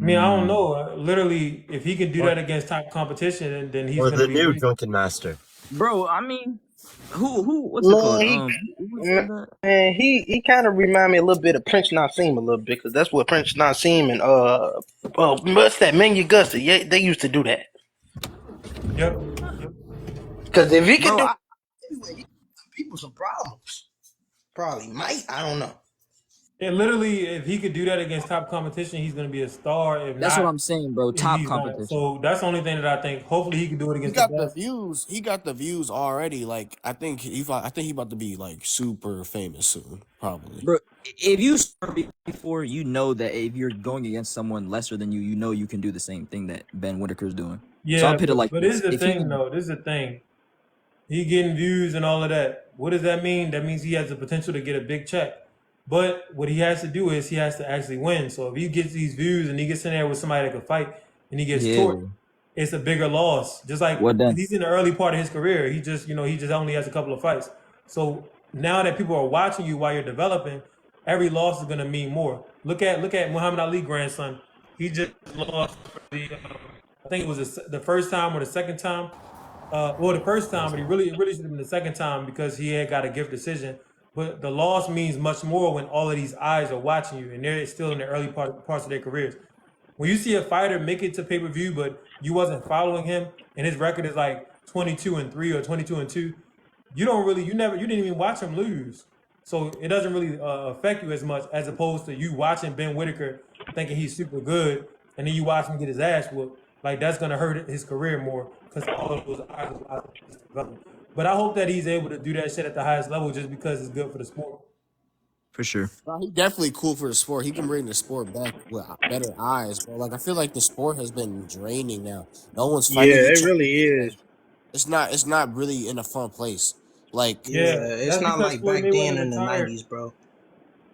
S1: I mean, I don't know. Literally, if he can do that against top competition, then he's gonna be great.
S9: Drunken Master.
S3: Bro, I mean, what's it called?
S8: Man, he kind of remind me a little bit of Prince Nassim a little bit, because that's what Prince Nassim and what's that, Manu Gusta? Yeah, they used to do that.
S1: Yep.
S8: Because if he can do,
S5: Anyway, he give people some problems. Probably might. I don't know.
S1: And literally, if he could do that against top competition, he's gonna be a star. If
S3: That's
S1: not,
S3: what I'm saying, bro. Top
S1: he's not.
S3: competition.
S1: So that's the only thing that I think. Hopefully, he can do it
S7: He
S1: against
S7: got
S1: the
S7: the
S1: best.
S7: views. He got the views already. Like I think he about to be like super famous soon, probably.
S3: Bro, if you start before, you know that if you're going against someone lesser than you, you know you can do the same thing that Ben Whitaker's doing.
S1: Yeah,
S3: so I'll put it like
S1: but
S3: this.
S1: this is the thing, though. This is the thing. He getting views and all of that. What does that mean? That means he has the potential to get a big check. But what he has to do is he has to actually win. So if he gets these views and he gets in there with somebody that can fight and he gets torqued, it's a bigger loss. Just like he's in the early part of his career. He just only has a couple of fights. So now that people are watching you while you're developing, every loss is gonna mean more. Look at Muhammad Ali grandson. He just lost I think it was the first time or the second time. well, the first time, but it really should have been the second time because he had got a gift decision. But the loss means much more when all of these eyes are watching you and they're still in the early parts of their careers. When you see a fighter make it to pay per view, but you wasn't following him, and his record is like 22-3 or 22-2, you didn't even watch him lose. So it doesn't really affect you as much as opposed to you watching Ben Whitaker thinking he's super good, and then you watch him get his ass whooped. Like that's gonna hurt his career more because all of those eyes are watching his development. But I hope that he's able to do that shit at the highest level just because it's good for the sport.
S3: For sure.
S7: Bro, he definitely cool for the sport. He can bring the sport back with better eyes, bro. Like I feel like the sport has been draining now. No one's
S8: Yeah,
S7: fighting
S8: it
S7: each other.
S8: really is.
S7: It's not really in a fun place. Like
S8: Yeah,
S1: Yeah,
S8: it's
S1: that's
S8: not
S1: because
S8: like
S1: Floyd
S8: back then
S1: Mayweather
S8: in the
S1: retired.
S8: '90s, bro.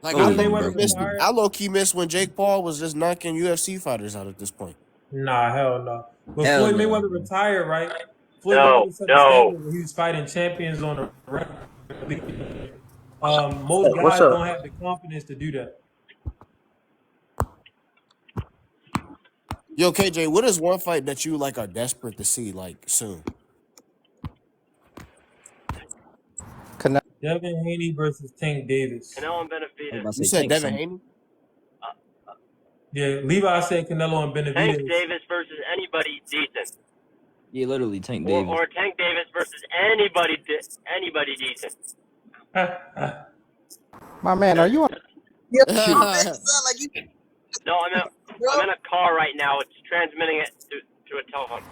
S7: like
S3: Oh,
S7: I
S3: yeah,
S7: low
S3: bro.
S7: key missed
S1: retired.
S7: I low key miss when Jake Paul was just knocking UFC fighters out at this point.
S1: Nah, hell no. But
S3: Hell
S1: Floyd
S3: no,
S1: Mayweather
S3: bro.
S1: retired, right? Floyd
S9: No,
S1: Mayweather set the
S9: no.
S1: standard when he was fighting champions on a record. Most
S8: What's
S1: guys
S8: up?
S1: don't have the confidence to do that.
S7: Yo, KJ, what is one fight that you like are desperate to see like soon?
S1: Devin Haney versus Tank Davis.
S9: Canelo and
S3: I was
S9: Benavidez.
S3: about to
S7: You
S3: say
S7: said
S3: Tank
S7: Devin
S3: some.
S7: Haney?
S1: Yeah, Levi said Canelo and
S9: Tank
S1: Benavidez.
S9: Davis versus anybody decent,
S3: Yeah, literally Tank Davis.
S9: or Tank Davis versus anybody decent.
S10: My man, are you on?
S8: Yeah,
S7: Yo,
S8: it sound like you,
S9: No, I'm in a car right now. It's transmitting it to a telephone.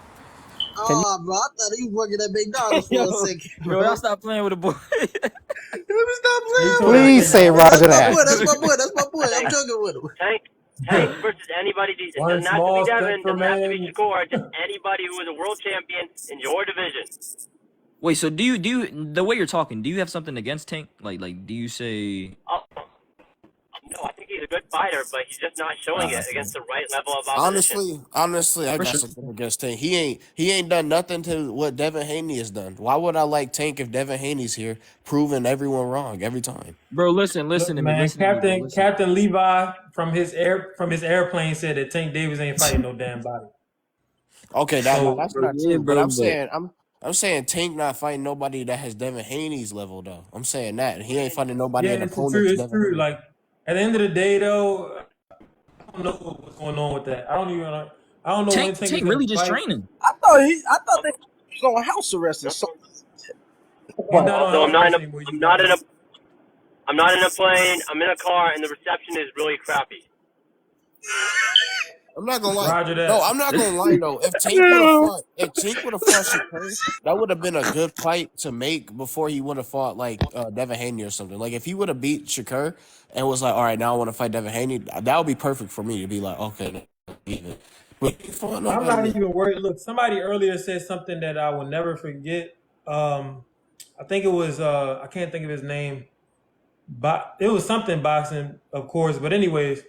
S8: Oh, bro, I thought he was working at McDonald's for a second,
S3: Yo,
S8: bro.
S3: y'all stop playing with the boy.
S8: Let me stop
S1: He
S8: playing
S1: told
S8: with him.
S10: Please say
S8: Yeah,
S10: Roger
S8: that's my
S10: that.
S8: boy. That's my boy. That's my boy. I'm joking with him.
S9: Tank versus anybody decent.
S1: One
S9: Doesn't have to
S1: small
S9: be
S1: step
S9: Devin.
S1: for
S9: Doesn't have to be
S1: man.
S9: Shakur. Just anybody who is a world champion in your division.
S3: Wait, so do you the way you're talking? Do you have something against Tank? Like do you say?
S9: Oh, no, I think he's a good fighter, but he's just not showing it against the right level of opposition.
S7: honestly, I
S3: For
S7: got
S3: sure.
S7: something against Tank. He ain't done nothing to what Devin Haney has done. Why would I like Tank if Devin Haney's here, proving everyone wrong every time?
S3: Bro, listen
S1: Look,
S3: to me,
S1: man,
S3: listen to me, bro. Listen.
S1: Captain Levi from his airplane said that Tank Davis ain't fighting no damn body.
S7: Okay,
S1: So
S7: that's
S3: Bro,
S7: not
S3: yeah,
S7: true. But
S3: bro,
S7: I'm
S3: but
S7: saying I'm saying Tank not fighting nobody that has Devin Haney's level though. I'm saying that he ain't fighting nobody
S1: yeah,
S7: an
S1: it's
S7: opponent
S1: true.
S7: to
S1: It's
S7: Devin
S1: true.
S7: Haney.
S1: Like at the end of the day, though, I don't know what's going on with that. I don't know when Tank is
S3: Tank
S1: gonna
S3: really just
S1: fight.
S3: training.
S8: I thought they was on house arrest or something.
S1: He's not on
S9: Also,
S1: house arrest anymore. You got it.
S9: I'm not in a plane. I'm in a car, and the reception is really crappy.
S7: I'm not gonna lie.
S1: Roger that.
S7: No, I'm not gonna lie though. If Tank would have fought Shakur, that would have been a good fight to make before he would have fought like Devin Haney or something. Like if he would have beat Shakur and was like, all right, now I want to fight Devin Haney, that would be perfect for me to be like, okay, even. But he fought
S1: I'm
S7: nobody.
S1: not even worried. Look, somebody earlier said something that I will never forget. I think it was I can't think of his name, but it was something boxing, of course. But anyways,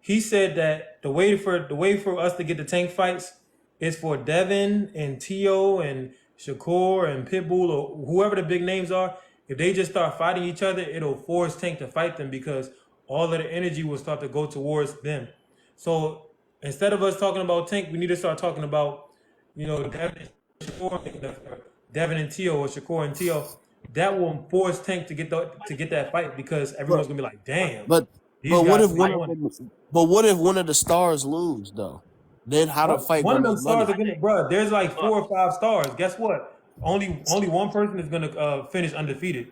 S1: he said that the way for us to get the Tank fights is for Devin and Tio and Shakur and Pitbull or whoever the big names are. If they just start fighting each other, it'll force Tank to fight them because all of the energy will start to go towards them. So instead of us talking about Tank, we need to start talking about, Devin and Shakur, Devin and Tio or Shakur and Tio. That will force Tank to get that fight because everyone's gonna be like, damn,
S7: But
S1: these
S7: but what
S1: guys
S7: if
S1: really
S7: one of
S1: want it.
S7: them? But what if one of the stars lose though? Then how the fight
S1: One of
S7: gonna
S1: those
S7: make money?
S1: stars are gonna, bro. There's like 4 or 5 stars. Guess what? Only one person is gonna finish undefeated.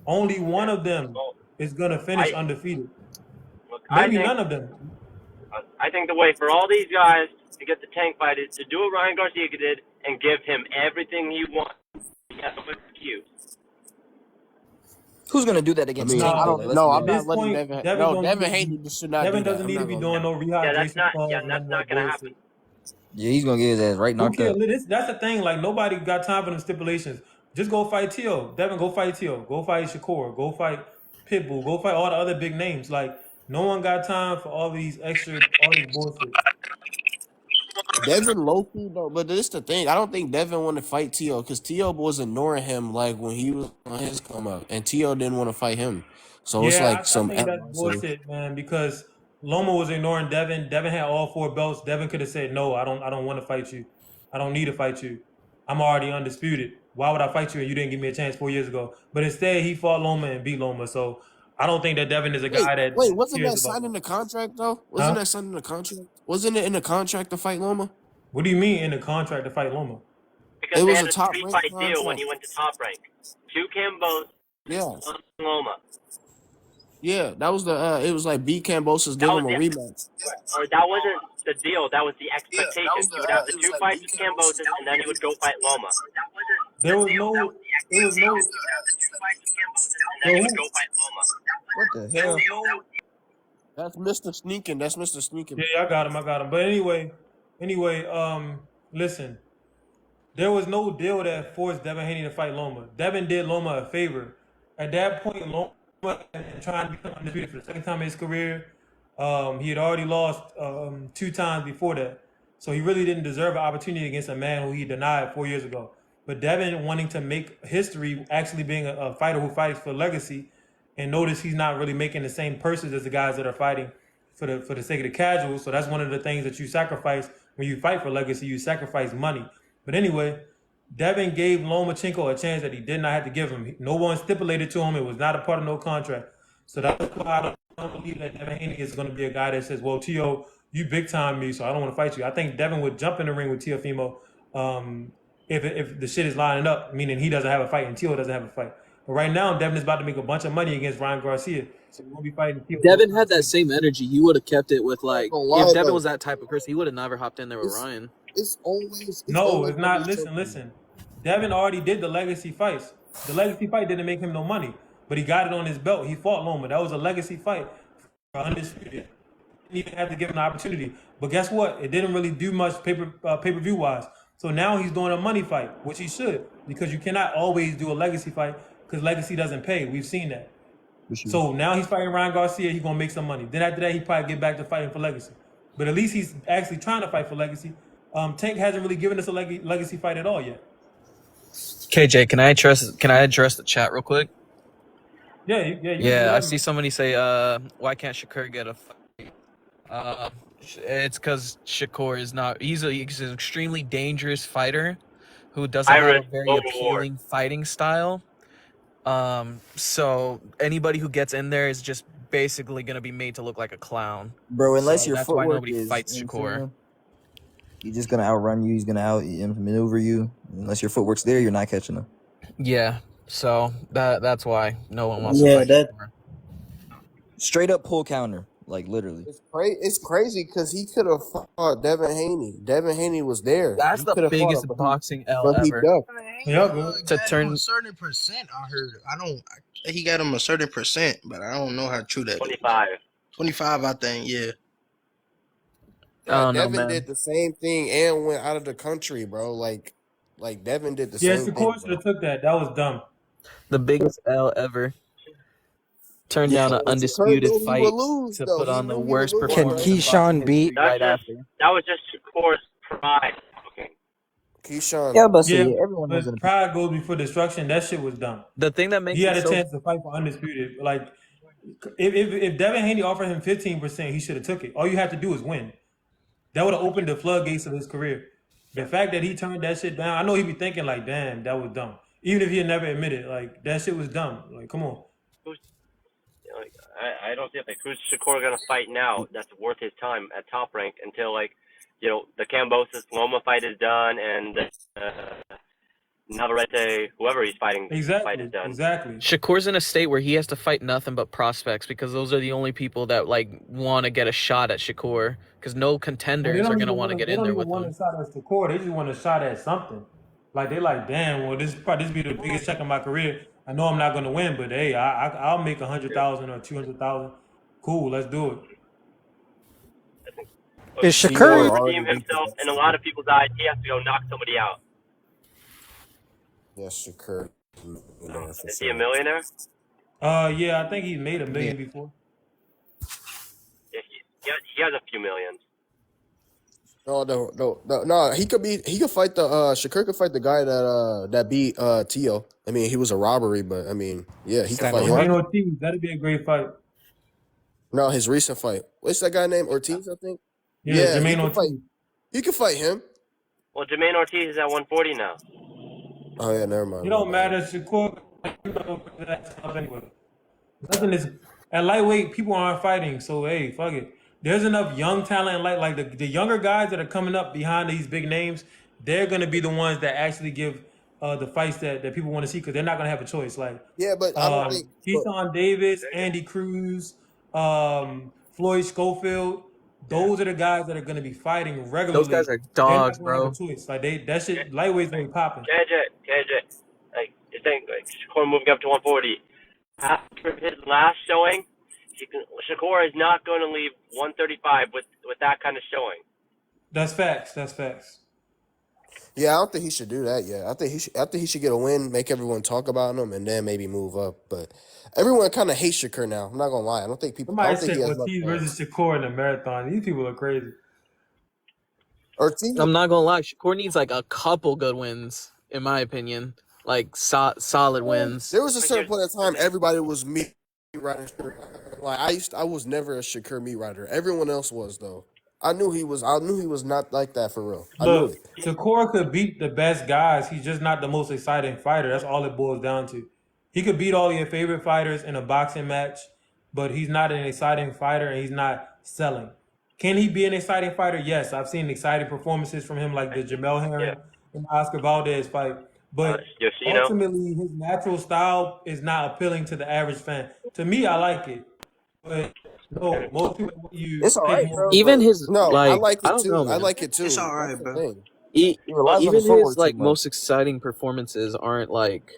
S1: Only one of them is gonna finish undefeated. Maybe none of them.
S9: I think the way for all these guys to get the Tank fight is to do what Ryan Garcia did and give him everything he wants. He has no excuse.
S3: Who's gonna do that against Tank?
S7: I
S3: Though?
S7: don't.
S3: Like, let's
S7: No,
S3: be
S7: I'm
S1: At
S7: not
S1: this
S3: honest.
S7: letting
S1: point,
S7: Devin.
S1: Devin
S7: No,
S1: don't
S7: Devin
S1: need to
S7: Haney
S1: be,
S7: should not
S1: Devin
S7: do that.
S1: doesn't
S7: I'm
S1: need to
S7: not
S1: be
S7: gonna.
S1: doing no rehydration clause.
S9: That's
S1: None of
S9: not
S1: that
S9: gonna
S1: bullshit.
S9: happen.
S3: Yeah, he's gonna get his ass right
S1: Who
S3: knocked
S1: cares?
S3: up.
S1: That's the thing. Like nobody got time for them stipulations. Just go fight Tio. Devin, go fight Tio. Go fight Shakur. Go fight Pitbull. Go fight all the other big names. Like no one got time for all these bullshit.
S7: Devin Loki though, but this the thing. I don't think Devin want to fight Tio because Tio was ignoring him like when he was on his come up, and Tio didn't want to fight him. So it's
S1: Yeah,
S7: like
S1: I
S7: some
S1: think that's
S7: animosity.
S1: bullshit, man. Because Loma was ignoring Devin. Devin had all 4 belts. Devin could have said, "No, I don't want to fight you. I don't need to fight you. I'm already undisputed. Why would I fight you and you didn't give me a chance 4 years ago? But instead, he fought Loma and beat Loma. So I don't think that Devin is a guy that
S7: Wait, wasn't
S1: cares
S7: that
S1: about
S7: signed in
S1: that.
S7: the contract though? Wasn't
S1: Huh?
S7: that signed in the contract? Wasn't it in the contract to fight Loma?
S1: What do you mean in the contract to fight Loma?
S9: Because
S7: It
S9: they
S7: was
S9: had
S7: a
S9: a
S7: top rank
S9: three-fight deal when
S7: contract.
S9: he went to Top Rank. 2 Cambos,
S7: Yeah,
S9: Loma.
S7: yeah. That was the. It was like B Cambosis
S9: That
S7: give
S9: was
S7: him a
S9: the,
S7: rematch.
S9: or that wasn't the deal. That was the
S7: Yeah, that was
S9: expectation.
S7: the.
S9: He would have the
S7: It was
S9: 2
S7: like
S9: fights
S7: B
S9: with
S7: Cambosis.
S9: Cambosis, and then he would go fight Loma.
S1: There was no. It was no.
S9: And then he
S1: Yo,
S9: would
S1: who?
S9: go fight Loma.
S3: What the
S1: There was
S3: hell?
S1: no.
S7: That's Mr. Sneaking. That's Mr. Sneaking.
S1: Yeah, I got him. I got him. But anyway. Listen. There was no deal that forced Devin Haney to fight Loma. Devin did Loma a favor. At that point, Loma trying to become undefeated for the second time in his career. He had already lost 2 times before that. So he really didn't deserve an opportunity against a man who he denied 4 years ago. But Devin wanting to make history, actually being a fighter who fights for legacy, and notice he's not really making the same purses as the guys that are fighting for the sake of the casuals. So that's one of the things that you sacrifice when you fight for legacy. You sacrifice money. But anyway, Devin gave Lomachenko a chance that he did not have to give him. No one stipulated to him. It was not a part of no contract. So that's why I don't believe that Devin Haney is going to be a guy that says, well, Tio, you big time me, so I don't want to fight you. I think Devin would jump in the ring with Teofimo if the shit is lining up, meaning he doesn't have a fight and Tio doesn't have a fight. But right now, Devin is about to make a bunch of money against Ryan Garcia. So he won't be fighting Tio.
S10: Devin had that same energy. He would have kept it with
S7: Not
S10: like
S7: gonna lie
S10: if Devin
S7: though.
S10: was that type of person, he would have never hopped in there with
S7: It's
S10: Ryan.
S7: it's always
S1: No, it's
S7: gonna
S1: not.
S7: be
S1: Listen,
S7: something.
S1: listen. Devin already did the legacy fights. The legacy fight didn't make him no money, but he got it on his belt. He fought Loma. That was a legacy fight for undisputed. Didn't even have to give him an opportunity. But guess what? It didn't really do much pay-per-view wise. So now he's doing a money fight, which he should, because you cannot always do a legacy fight because legacy doesn't pay. We've seen that. So now he's fighting Ryan Garcia. He's gonna make some money. Then after that, he probably get back to fighting for legacy. But at least he's actually trying to fight for legacy. Tank hasn't really given us a legacy fight at all yet.
S10: KJ, can I address the chat real quick?
S1: Yeah, you can do
S10: Yeah, I
S1: that.
S10: see somebody say, why can't Shakur get a fight? It's because Shakur is not. He's an extremely dangerous fighter who doesn't have a
S9: Iris,
S10: very
S9: low reward.
S10: appealing fighting style. So anybody who gets in there is just basically gonna be made to look like a clown.
S3: Bro, unless
S10: So
S3: your
S10: that's why
S3: footwork
S10: nobody
S3: is
S10: fights Shakur.
S3: insane, he's just gonna outrun you. He's gonna maneuver you. Unless your footwork's there, you're not catching him.
S10: Yeah, so that's why no one wants to
S8: Yeah,
S10: fight
S8: that
S10: Shakur.
S3: Straight up pull counter, like literally.
S7: It's crazy because he could have fought Devin Haney. Devin Haney was there.
S10: That's
S7: He
S10: the
S7: could have fought
S10: biggest
S7: him,
S10: boxing L
S7: but he
S10: ever.
S7: ducked.
S1: Yeah, good.
S5: Got
S10: To
S5: him
S10: turn
S5: a certain percent. I heard. He got him a certain percent, but I don't know how true that is.
S9: 25.
S5: 25, I think. Yeah.
S10: I don't know,
S7: Devin
S10: man.
S7: did the same thing and went out of the country, bro. Like Devin did the
S1: Yeah,
S7: same
S1: Shakur
S7: thing,
S1: should
S7: bro.
S1: have took that. That was dumb.
S10: The biggest L ever. Turned
S7: Yeah,
S10: down an
S7: Shakur
S10: undisputed
S7: knew he
S10: fight
S7: would lose,
S10: to
S7: though.
S10: put
S7: He
S10: on the
S7: knew he would
S10: worst
S7: lose,
S11: Can
S10: performance
S7: bro.
S10: in boxing
S11: Keyshawn beat?
S10: history right after.
S9: That was just Shakur's pride. Okay.
S3: Yeah,
S7: Keyshawn,
S3: but
S1: Yeah,
S3: see, everyone was in
S1: but
S3: a.
S1: pride goes before destruction. That shit was dumb.
S10: The thing that
S1: He
S10: makes
S1: had
S10: it
S1: a
S10: so
S1: chance to fight for undisputed. Like, if Devin Haney offered him 15%, he should have took it. All you have to do is win. That would have opened the floodgates of his career. The fact that he turned that shit down, I know he'd be thinking like, damn, that was dumb. Even if he had never admitted, like, that shit was dumb. Like, come on.
S9: Like, I don't see who's Shakur gonna fight now that's worth his time at Top Rank until the Cambosis Loma fight is done and Navarrete, whoever he's fighting, fight
S1: Exactly.
S9: is done.
S1: Exactly.
S10: Shakur's in a state where he has to fight nothing but prospects because those are the only people that want to get a shot at Shakur because no
S1: Well,
S10: contenders are gonna want to get
S1: they
S10: in
S1: don't
S10: there
S1: even
S10: with
S1: want
S10: him.
S1: a shot at Shakur. They just want a shot at something. Like, they like, damn, well, this be the biggest check in my career. I know I'm not gonna win, but hey, I'll make 100,000 or 200,000. Cool, let's do it.
S11: Is
S7: Shakur
S11: Shakur?
S9: To
S7: already
S9: redeem
S7: beat the
S9: himself in a lot of people's eyes, he has to go knock somebody out.
S7: Yes, Shakur.
S9: Is he a millionaire?
S1: Yeah, I think he's made $1 million before.
S9: Yeah, he has a few millions.
S7: No. He could fight Shakur could fight the guy that beat Tio. I mean, he was a robbery, but I mean, yeah, he could fight him.
S1: Jermaine Ortiz, that'd be a great fight.
S7: No, his recent fight. What's that guy named Ortiz? I think.
S1: Yeah,
S7: he
S1: Jermaine
S7: could fight.
S1: Ortiz.
S7: He could fight him.
S9: Well, Jermaine Ortiz is at 140 now.
S7: Oh yeah, never mind.
S1: It
S7: My
S1: don't
S7: bad.
S1: matter. Shakur, that stuff anyway. Nothing is at lightweight. People aren't fighting, so hey, fuck it. There's enough young talent, like the younger guys that are coming up behind these big names. They're gonna be the ones that actually give the fights that people want to see because they're not gonna have a choice. Like
S7: Yeah, but I don't think. But
S1: Keyshawn Davis, Andy Cruz, Floyd Schofield. Those are the guys that are gonna be fighting
S10: Those guys
S1: regularly.
S10: are
S1: They're not
S10: dogs,
S1: gonna have a
S10: bro.
S1: choice. Like that shit lightweight's gonna be popping.
S9: KJ, like you think like Shakur moving up to 140 after his last showing, Shakur is not going to leave 135 with that kind of showing.
S1: That's facts. That's facts.
S7: yeah, I don't think he should do that yet. I think he should. I think he should get a win, make everyone talk about him, and then maybe move up. But everyone kind of hates Shakur now. I'm not gonna lie. I don't think people. I
S1: Somebody
S7: don't think he
S1: said
S7: has much
S1: Ortiz versus
S7: chance.
S1: Shakur in the marathon. These people are crazy.
S7: Ortiz.
S10: I'm not gonna lie. Shakur needs like a couple good wins, in my opinion. Like solid wins.
S7: There was a certain point in time everybody was meat riding Shakur. Like I was never a Shakur meat rider. Everyone else was though. I knew he was. I knew he was not like that for real. I knew
S1: Look,
S7: it.
S1: Shakur could beat the best guys. He's just not the most exciting fighter. That's all it boils down to. He could beat all your favorite fighters in a boxing match, but he's not an exciting fighter and he's not selling. Can he be an exciting fighter? Yes, I've seen exciting performances from him, like the Jamel
S9: Yeah,
S1: Herring and Oscar Valdez fight. But
S9: Yoshino.
S1: ultimately, his natural style is not appealing to the average fan. To me, I like it, but no, most people you
S3: It's all
S1: pick
S3: right,
S1: more.
S3: bro.
S10: Even
S3: But
S10: his
S7: No, I
S10: like,
S7: like
S10: I
S7: it
S10: don't know,
S7: too. I
S10: man.
S7: like it
S5: It's
S7: too.
S5: all
S7: That's
S5: right,
S7: the
S5: bro.
S7: thing. He relies on
S10: Even
S7: his
S10: his
S7: footwork too
S10: like
S7: much.
S10: most exciting performances aren't like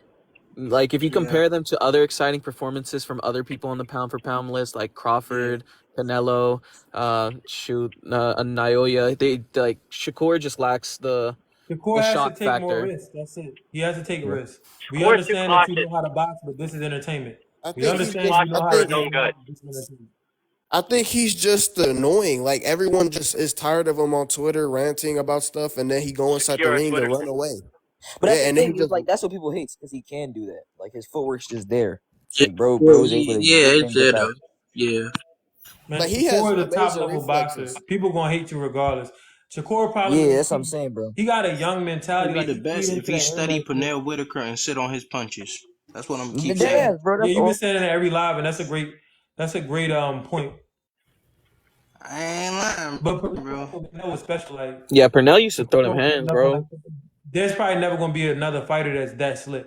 S10: if you
S5: Yeah,
S10: compare them to other exciting performances from other people on the pound for pound list like
S5: yeah.
S10: Crawford, Canelo, Naoya, they like Shakur just lacks the
S1: Shakur has to
S10: shock
S1: take more
S10: factor.
S1: risks. That's it. He has to take
S3: yeah,
S1: risks. We
S9: Shakur is too
S1: understand that you
S9: cautious.
S1: know how to box, but this is entertainment.
S7: I
S1: We
S7: think
S9: He's
S7: he's
S9: too
S1: understand
S7: just.
S1: you
S9: cautious
S1: know how
S9: for
S1: to
S9: his
S1: get
S9: own
S1: around,
S9: good.
S1: but this is entertainment.
S7: I think he's just annoying. Like everyone just is tired of him on Twitter ranting about stuff, and then he go inside the
S9: Secure
S7: ring
S9: Twitter.
S7: and run away.
S3: but that's
S7: Yeah,
S3: the
S7: and then he
S3: thing. Is
S7: just.
S3: like that's what people hate because he can do that. Like his footwork's just there.
S8: Yeah,
S3: Like bro,
S8: yeah,
S3: bro's able to
S8: yeah,
S3: get
S8: it's
S3: in, get
S8: there
S3: back.
S8: though. Yeah.
S1: Man,
S7: But he has
S1: Shakur is a top
S7: amazing
S1: level boxer.
S7: reflexes.
S1: People gonna hate you regardless. Shakur probably
S3: Yeah,
S1: he,
S3: that's what I'm saying, bro.
S1: he got a young mentality.
S5: He'd be
S1: Like
S5: the
S1: he played
S5: best if
S1: into
S5: he
S1: that
S5: study
S1: internet shit.
S5: Pernell Whitaker and sit on his punches. That's what I'm keep
S1: Yeah,
S5: saying.
S3: Deadass, bro.
S1: yeah,
S3: That's
S1: you've been
S3: all.
S1: saying it every live, and that's a great point.
S5: I ain't lying,
S1: But
S5: bro.
S1: Pernell was special. Like
S10: Yeah, Pernell used to throw them
S1: Shakur was
S10: hands,
S1: never like.
S10: bro.
S1: There's probably never gonna be another fighter that's that slick.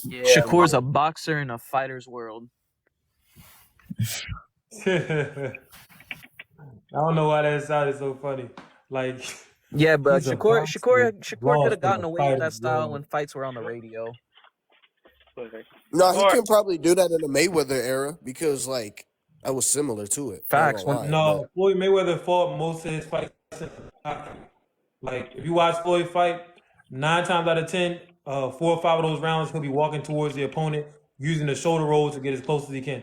S3: Yeah,
S10: Shakur's a boxer in a fighter's world.
S1: I don't know why that sounded so funny. Like
S10: Yeah, but
S1: he's a boxer
S10: Shakur could
S1: lost
S10: have
S1: in
S10: gotten
S1: a
S10: away with
S1: fighter's
S10: that style when
S1: world.
S10: fights were on the radio.
S7: No, he
S9: Shakur,
S7: can probably do that in the Mayweather era because like I was similar to it. Not
S10: Facts.
S7: gonna
S10: When
S7: lie, but
S1: No, Floyd Mayweather fought most of his fights in the pocket. Like if you watch Floyd fight, 9 times out of 10, 4 or 5 of those rounds he'll be walking towards the opponent using the shoulder rolls to get as close as he can.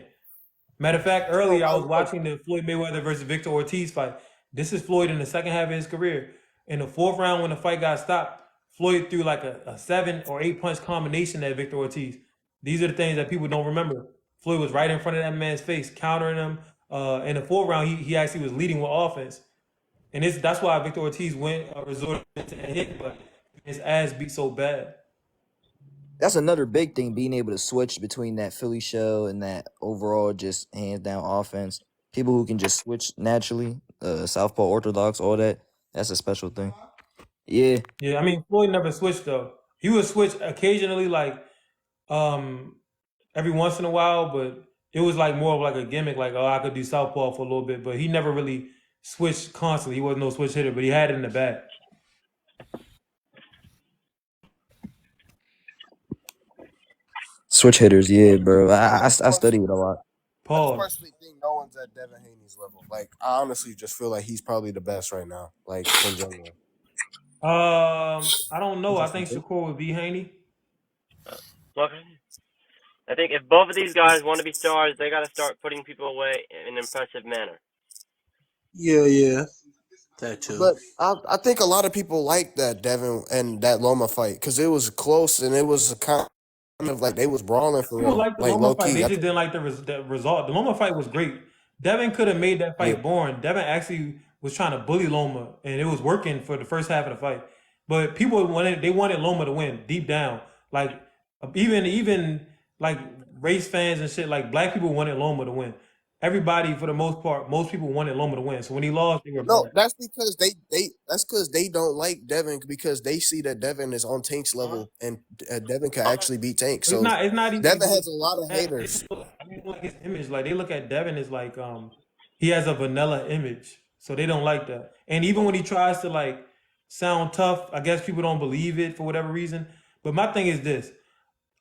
S1: Matter of fact,
S7: bro,
S1: earlier I
S7: I
S1: was
S7: love.
S1: watching the Floyd Mayweather versus Victor Ortiz fight. This is Floyd in the second half of his career. In the fourth round, when the fight got stopped, Floyd threw like a 7 or 8 punch combination at Victor Ortiz. These are the things that people don't remember. Floyd was right in front of that man's face, countering him. In the fourth round, he actually was leading with offense. And that's why Victor Ortiz went resorted to a hit, but his ass beat so bad.
S3: that's another big thing. Being able to switch between that Philly show and that overall just hands down offense. People who can just switch naturally, southpaw orthodox, all that. That's a special thing. Yeah,
S1: Yeah, I mean Floyd never switched though. He would switch occasionally, like um every once in a while, but it was like more of like a gimmick, like oh I could do southpaw for a little bit, but he never really switched constantly. He wasn't no switch hitter, but he had it in the bag.
S3: switch hitters. Yeah, bro. I study it a lot.
S7: I just
S1: Pause.
S7: personally think no one's at Devin Haney's level. Like I honestly just feel like he's probably the best right now. Like in general.
S1: I don't know. I think
S3: Interesting.
S1: Shakur would be Haney.
S9: Look, I think if both of these guys want to be stars, they got to start putting people away in an impressive manner.
S5: Yeah. That too.
S7: But I think a lot of people like that Devin and that Loma fight because it was close and it was kind of like they was brawling for
S1: People
S7: real,
S1: like the
S7: like
S1: Loma
S7: low
S1: fight.
S7: key.
S1: They
S7: I
S1: just
S7: think,
S1: didn't like the result. The Loma fight was great. Devin could have made that
S7: yeah,
S1: fight boring. Devin actually was trying to bully Loma, and it was working for the first half of the fight. But people wanted Loma to win deep down. Like even like race fans and shit, like black people wanted Loma to win. Everybody, for the most part, most people wanted Loma to win. So when he lost, they were
S7: No,
S1: mad.
S7: that's because they don't like Devin because they see that Devin is on Tank's level and Devin can actually beat Tank.
S1: It's
S7: So
S1: not even
S7: Devin
S1: just
S7: has a lot of
S1: that. They
S7: haters.
S1: just I mean, like his image. Like they look at Devin as like he has a vanilla image, so they don't like that. And even when he tries to like sound tough, I guess people don't believe it for whatever reason. But my thing is this: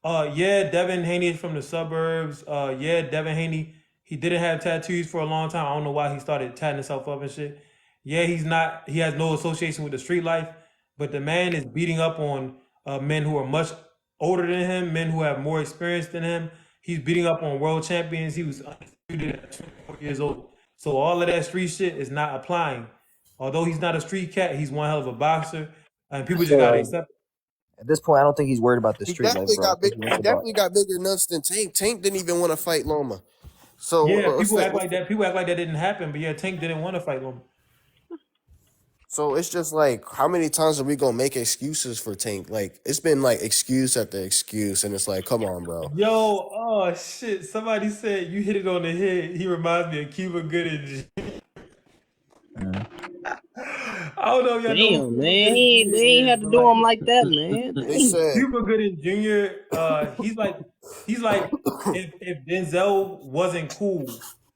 S1: yeah, Devin Haney is from the suburbs. Yeah, Devin Haney, he didn't have tattoos for a long time. I don't know why he started tatting himself up and shit. Yeah, he has no association with the street life, but the man is beating up on men who are much older than him, men who have more experience than him. He's beating up on world champions. He was undisputed at 24 years old. So all of that street shit is not applying. Although he's not a street cat, he's one hell of a boxer, and people just gotta accept it.
S3: At this point, I don't think he's worried about the
S7: He
S3: street life,
S7: definitely
S3: bro. I
S7: got big.
S3: think he
S7: He
S3: wants about.
S7: definitely got bigger nuts than Tank. Tank didn't even want to fight Loma. So
S1: Yeah, people act like that. People act like that didn't happen, but yeah, Tank didn't want to fight Loma.
S7: So it's just like, how many times are we gonna make excuses for Tank? Like it's been like excuse after excuse, and it's like, come on, bro.
S1: Yo, oh shit! Somebody said you hit it on the head. He reminds me of Cuba Gooding. I don't know if y'all know who
S8: Damn,
S1: Cuba
S8: man.
S1: Gooding
S8: They ain't
S1: is,
S8: had to
S1: but
S8: do
S1: like
S8: him like that, man.
S7: They
S8: Damn.
S7: said
S1: Cuba Gooding Jr. He's like if Denzel wasn't cool,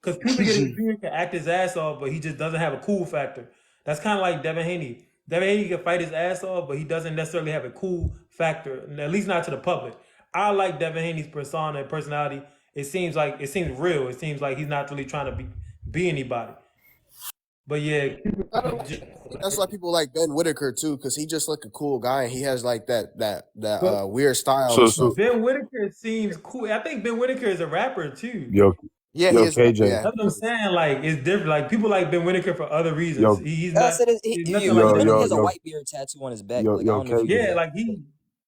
S1: because Cuba Gooding Jr. can act his ass off, but he just doesn't have a cool factor. That's kind of like Devin Haney. Devin Haney can fight his ass off, but he doesn't necessarily have a cool factor, at least not to the public. I like Devin Haney's persona and personality. It seems real. It seems like he's not really trying to be anybody. But yeah, Cuba
S7: I don't
S1: Gooding
S7: know. That's
S1: Jr.
S7: why people like Ben Whitaker too, because he just like a cool guy and he has like that
S1: But
S7: weird style
S11: So
S7: and
S11: so
S7: stuff.
S1: Ben Whitaker seems cool. I think Ben Whitaker is a rapper too.
S11: yo
S7: Yeah, he
S11: yo
S7: is.
S11: KJ
S7: Yeah.
S1: That's what I'm saying. Like it's different. Like people like Ben Whitaker for other reasons.
S11: yo
S1: He's
S3: Yeah, I
S1: not.
S3: said
S1: He's nothing
S3: you
S1: like
S11: yo
S3: know
S1: that.
S3: he
S11: yo
S3: has a
S11: yo
S3: white beard tattoo on his back. Like I
S11: yo
S3: don't know if you knew
S1: Yeah,
S11: KJ.
S3: that.
S1: like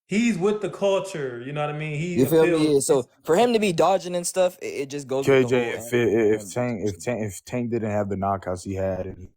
S1: he's with the culture. You know what I mean? He
S3: You feel me?
S1: appeals.
S3: Yeah, so for him to be dodging and stuff, it just goes with the
S11: KJ,
S3: whole
S11: if
S3: animal
S11: if
S3: animal
S11: Tank
S3: type
S11: if
S3: shit.
S11: Tank didn't have the knockouts he had, and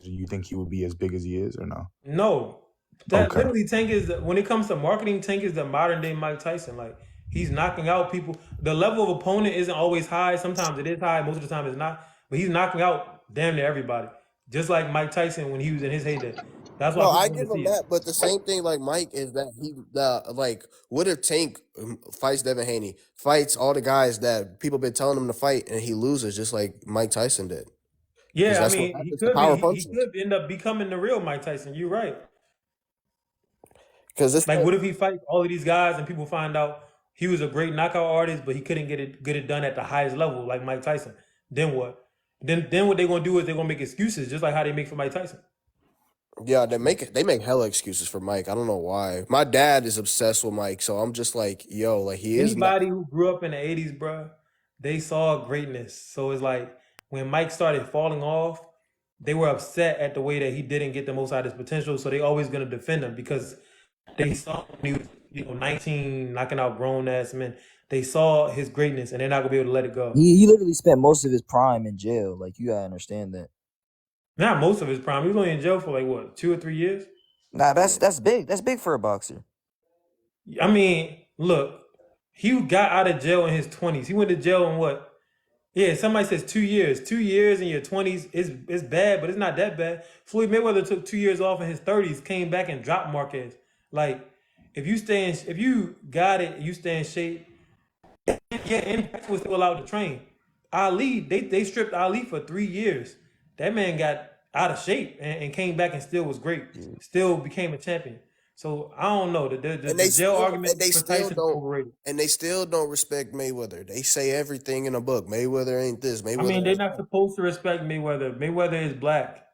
S11: you think he would be as big as he is, or no?
S1: No, that
S11: Okay.
S1: literally Tank is when it comes to marketing. Tank is the modern day Mike Tyson. Like he's knocking out people. The level of opponent isn't always high. Sometimes it is high. Most of the time it's not. But he's knocking out damn near everybody. Just like Mike Tyson when he was in his heyday. That's why
S7: No,
S1: people
S7: I
S1: want to
S7: give him
S1: see it.
S7: that, but the same thing like Mike is that like what if Tank fights Devin Haney, fights all the guys that people been telling him to fight, and he loses just like Mike Tyson did, because
S1: Yeah, I
S7: that's what
S1: mean, he
S7: happens to
S1: could
S7: power
S1: be. He
S7: punches.
S1: could end up becoming the real Mike Tyson. You're right.
S7: Because it's
S1: Like,
S7: like,
S1: what if he fights all of these guys and people find out he was a great knockout artist, but he couldn't get it done at the highest level like Mike Tyson? Then what? Then what they're gonna do is they're gonna make excuses, just like how they make for Mike Tyson.
S7: yeah, they make hella excuses for Mike. I don't know why. My dad is obsessed with Mike, so I'm just like, yo, like he is not.
S1: Anybody who grew up in the '80s, bro, they saw greatness. So it's like when Mike started falling off, they were upset at the way that he didn't get the most out of his potential. So they always gonna defend him because they saw when he was 19, knocking out grown ass men. They saw his greatness, and they're not gonna be able to let it go.
S3: He literally spent most of his prime in jail. Like you gotta understand that.
S1: Not most of his prime. He was only in jail for like what, 2 or 3 years.
S3: Nah, that's big. That's big for a boxer.
S1: I mean, look, he got out of jail in his 20s. He went to jail in what? Yeah, somebody says 2 years. 2 years in your 20s is bad, but it's not that bad. Floyd Mayweather took 2 years off in his 30s, came back and dropped Marquez. Like, if you got it, you stay in shape. Yeah, Impact was still allowed to train. Ali, they stripped Ali for 3 years. That man got out of shape and came back and still was great. Still became a champion. So I don't know. The jail argument for Tyson is overrated.
S7: And they still don't respect Mayweather. They say everything in a book. Mayweather ain't this.
S1: I mean,
S7: Mayweather
S1: they're
S7: ain't
S1: not
S7: that.
S1: supposed to respect Mayweather. Mayweather is black.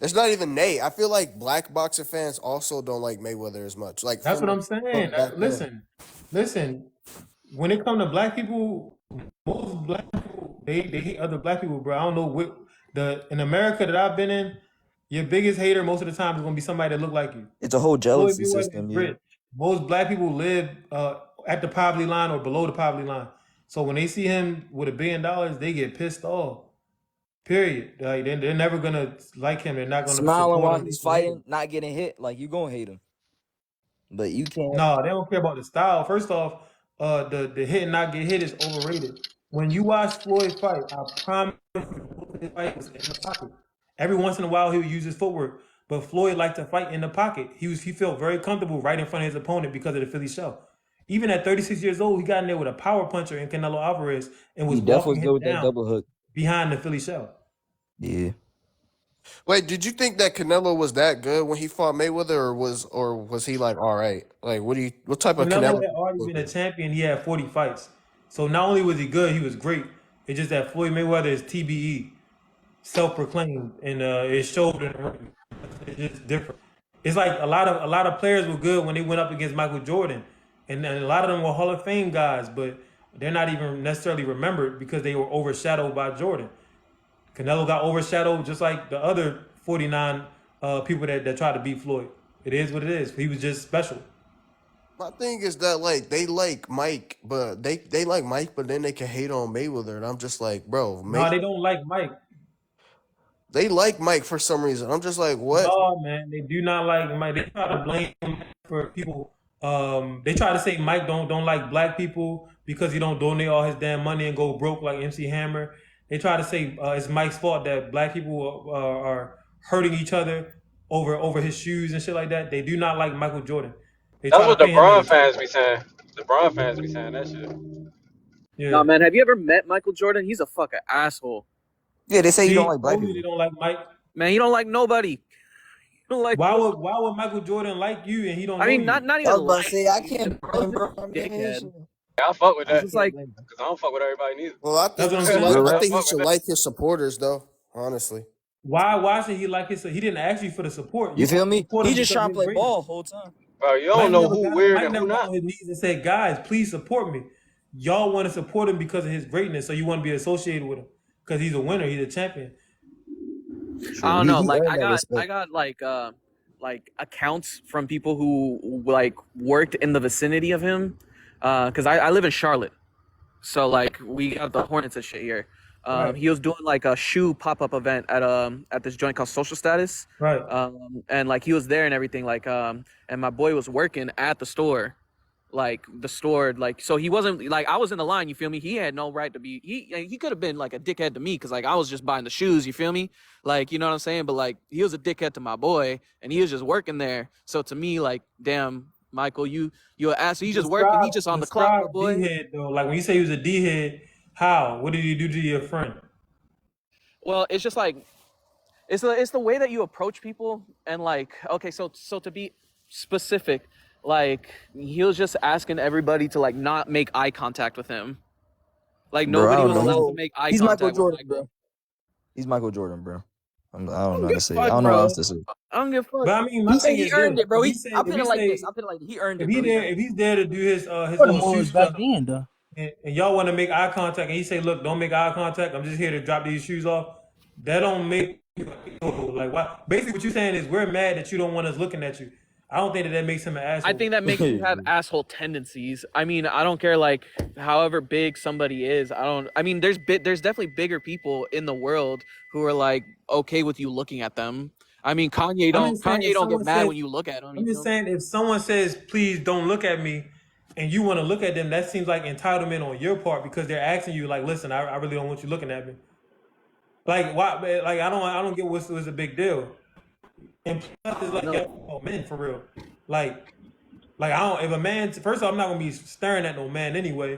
S7: It's not even Nate. I feel like black boxing fans also don't like Mayweather as much. Like
S1: That's what I'm saying.
S7: from back then.
S1: Listen. When it comes to black people, most black people they hate other black people, bro. I don't know what in America that I've been in, your biggest hater most of the time is gonna be somebody that look like you.
S3: It's a whole
S1: Floyd
S3: jealousy
S1: Mayweather is
S3: system, yeah.
S1: rich. Most black people live at the poverty line or below the poverty line. So when they see him with $1 billion, they get pissed off. Period. Like they're never gonna like him. They're not gonna
S3: Smiling
S1: support
S3: while
S1: him.
S3: he's
S1: They hate him.
S3: fighting, not getting hit, like you gonna hate him. But you can't.
S1: No, they don't care about the style. First off, the hit and not get hit is overrated. When you watch Floyd fight, I promise you, his fight was in the pocket. Every once in a while, he would use his footwork, but Floyd liked to fight in the pocket. He felt very comfortable right in front of his opponent because of the Philly shell. Even at 36 years old, he got in there with a power puncher in Canelo Alvarez and was
S3: He definitely
S1: walking
S3: was
S1: him
S3: good with that
S1: down
S3: double hook.
S1: behind the Philly shell.
S3: Yeah.
S7: Wait, did you think that Canelo was that good when he fought Mayweather, or was he like all right? Like, what type of
S1: Canelo
S7: Canelo?
S1: had already been a champion. He had 40 fights. So not only was he good, he was great. It's just that Floyd Mayweather is TBE, self-proclaimed, and it showed in the ring. It's just different. It's like a lot of players were good when they went up against Michael Jordan, and a lot of them were Hall of Fame guys, but they're not even necessarily remembered because they were overshadowed by Jordan. Canelo got overshadowed just like the other 49 people that tried to beat Floyd. It is what it is. He was just special.
S7: My thing is that like they like Mike, but they like Mike, but then they can hate on Mayweather, and I'm just like, bro,
S1: No, they don't like Mike.
S7: they like Mike for some reason. I'm just like, what?
S1: No, man, they do not like Mike. They try to blame him for people. They try to say Mike don't like black people because he don't donate all his damn money and go broke like MC Hammer. They try to say it's Mike's fault that black people are hurting each other over his shoes and shit like that. They do not like Michael Jordan. They
S12: That's
S1: try to
S12: what the
S1: paint him as
S12: Braun
S1: a tough
S12: fans
S1: guy.
S12: be saying. The Braun fans be saying that shit.
S1: Yeah.
S10: Nah, man, have you ever met Michael Jordan? He's a fucking asshole.
S3: Yeah, they say you don't
S1: See,
S3: like black
S1: told you they
S3: people.
S1: don't like Mike.
S10: Man, he don't like nobody. He don't like.
S1: Why would Michael Jordan like you and he don't
S10: I
S1: know
S10: mean,
S1: you?
S10: not
S3: I
S10: even
S3: was about
S10: like.
S3: to say I
S10: He's
S3: can't
S10: just
S3: blame
S10: a
S3: bro. I'm
S10: dickhead.
S12: Yeah, I fuck with
S10: It's
S12: that.
S10: just like,
S12: Cause I don't fuck with everybody neither.
S7: Well, I
S1: That's
S7: think
S1: what
S7: he
S1: I'm
S7: should
S1: saying.
S7: like.
S3: Real
S7: I
S12: I
S3: rap.
S7: think he
S12: fuck with
S7: should
S12: that.
S7: like his supporters, though. Honestly,
S1: Why should he like his? He didn't ask you for the support.
S3: You
S1: You
S3: feel me?
S1: support
S3: He
S1: him
S3: just
S1: because of
S3: trying to
S1: his
S3: play
S1: greatness.
S3: ball the whole time.
S12: Bro, you don't know who weird
S1: Mike
S12: and who
S1: never got
S12: not.
S1: on his knees and said, "Guys, please support me." Y'all want to support him because of his greatness, so you want to be associated with him because he's a winner. He's a champion.
S3: True.
S10: I don't know.
S3: He
S10: Like
S3: earned that
S10: I
S3: respect.
S10: got like accounts from people who like worked in the vicinity of him, because I live in Charlotte, so like we have the Hornets and shit here.
S1: Right,
S10: He was doing like a shoe pop up event at this joint called Social Status,
S1: right.
S10: and like he was there and everything and my boy was working at the store, like so he wasn't like I was in the line, you feel me? He had no right to be. He could have been like a dickhead to me because like I was just buying the shoes, you feel me? Like, you know what I'm saying? But like he was a dickhead to my boy and he was just working there. So to me, like, damn, Michael, you an ass. He's just working. He just on the clock, my
S1: Describe D
S10: boy.
S1: head though. Like when you say he was a D head, how? What did he do to your friend?
S10: Well, it's just like it's the way that you approach people and like okay, so to be specific, like he was just asking everybody to like not make eye contact with him. Like
S3: Bro, I
S10: nobody
S3: don't
S10: was allowed to
S3: know.
S10: make eye
S3: He's Michael
S10: contact with
S3: Jordan,
S10: Michael.
S3: bro. He's Michael Jordan, bro. I don't
S10: I
S3: know
S10: don't
S3: how
S10: give
S3: to
S10: a
S3: say it. I
S10: fuck,
S3: don't know what else
S10: bro.
S3: to say.
S10: I don't give a fuck.
S1: But I mean, my
S3: He said
S1: thing
S3: he
S1: is
S3: earned
S1: this:
S3: it, bro. I'll put
S1: if he
S3: it like this.
S1: say
S3: I'll put it like this. He earned
S1: if
S3: it,
S1: he
S3: bro.
S1: there if he's there to do his
S8: For the
S1: little shoe
S8: moves back
S1: stuff,
S8: then, though.
S1: and y'all want to make eye contact, and he say, "Look, don't make eye contact. I'm just here to drop these shoes off." That don't make like why? Basically, what you're saying is we're mad that you don't want us looking at you. I don't think that makes him an
S10: I
S1: asshole.
S10: think that makes you have asshole tendencies. I mean, I don't care like however big somebody is. I mean, there's definitely bigger people in the world who are like okay with you looking at them. I mean,
S1: I'm just saying if
S10: Kanye don't get
S1: someone
S10: mad
S1: says,
S10: when you look at him.
S1: I'm
S10: You
S1: just
S10: feel me?
S1: saying if someone says, "Please don't look at me," and you want to look at them, that seems like entitlement on your part because they're asking you, like, "Listen, I really don't want you looking at me." Like why? Like I don't get what's a big deal. And plus, it's like yo, men for real. Like I don't. If a man, first of all, I'm not gonna be staring at no man anyway,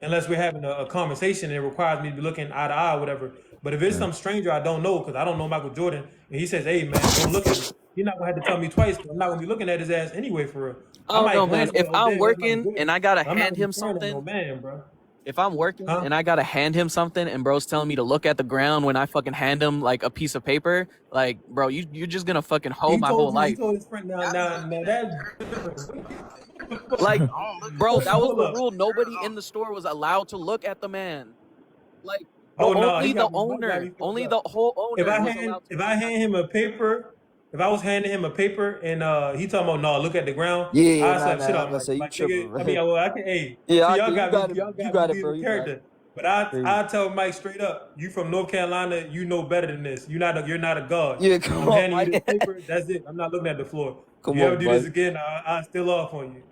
S1: unless we're having a conversation and it requires me to be looking eye to eye, or whatever. But if it's some stranger I don't know, because I don't know Michael Jordan, and he says, "Hey man, don't look at me," you're not gonna have to tell me twice. 'Cause I'm not gonna be looking at his ass anyway for real.
S10: I
S1: I
S10: don't know,
S1: might
S10: man.
S1: glance
S10: If
S1: over, oh
S10: I'm
S1: damn, that's Michael
S10: working and
S1: Jordan,
S10: I gotta
S1: but I'm not
S10: hand
S1: gonna be
S10: him
S1: staring at no
S10: something,
S1: man, bro.
S10: if I'm working
S1: Huh?
S10: and I gotta hand him something and bro's telling me to look at the ground when I fucking hand him like a piece of paper, like bro, you're just gonna fucking hoe my whole
S1: He
S10: life.
S1: told his friend now that's different.
S10: Like, bro, that was
S1: Hold
S10: the
S1: up.
S10: rule. Nobody in the store was allowed to look at the man. Like,
S1: Oh no,
S10: only the owner, only the whole
S1: If
S10: owner was allowed to
S1: if
S10: look
S1: I
S10: at
S1: hand him a paper, if I was handing him a paper and he talking about no, look at the ground,
S3: Yeah,
S1: I
S3: nah,
S1: slap shit
S3: nah. I'm
S1: out
S3: gonna
S1: like
S3: say you
S1: nigga.
S3: tripping,
S1: I mean,
S3: bro.
S1: well, I can. Hey,
S3: Yeah,
S1: see,
S3: you got it.
S1: y'all
S3: You
S1: got me
S3: got it, bro.
S1: leaving
S3: You got it.
S1: character. But I tell Mike straight up, you from North Carolina, you know better than this. You're not a guard.
S3: Yeah, come
S1: I'm
S3: on,
S1: handing you this
S3: Mike.
S1: paper. That's it. I'm not looking at the floor. If
S3: Come
S1: you ever
S3: on,
S1: do this
S3: Mike.
S1: again, I still off on you.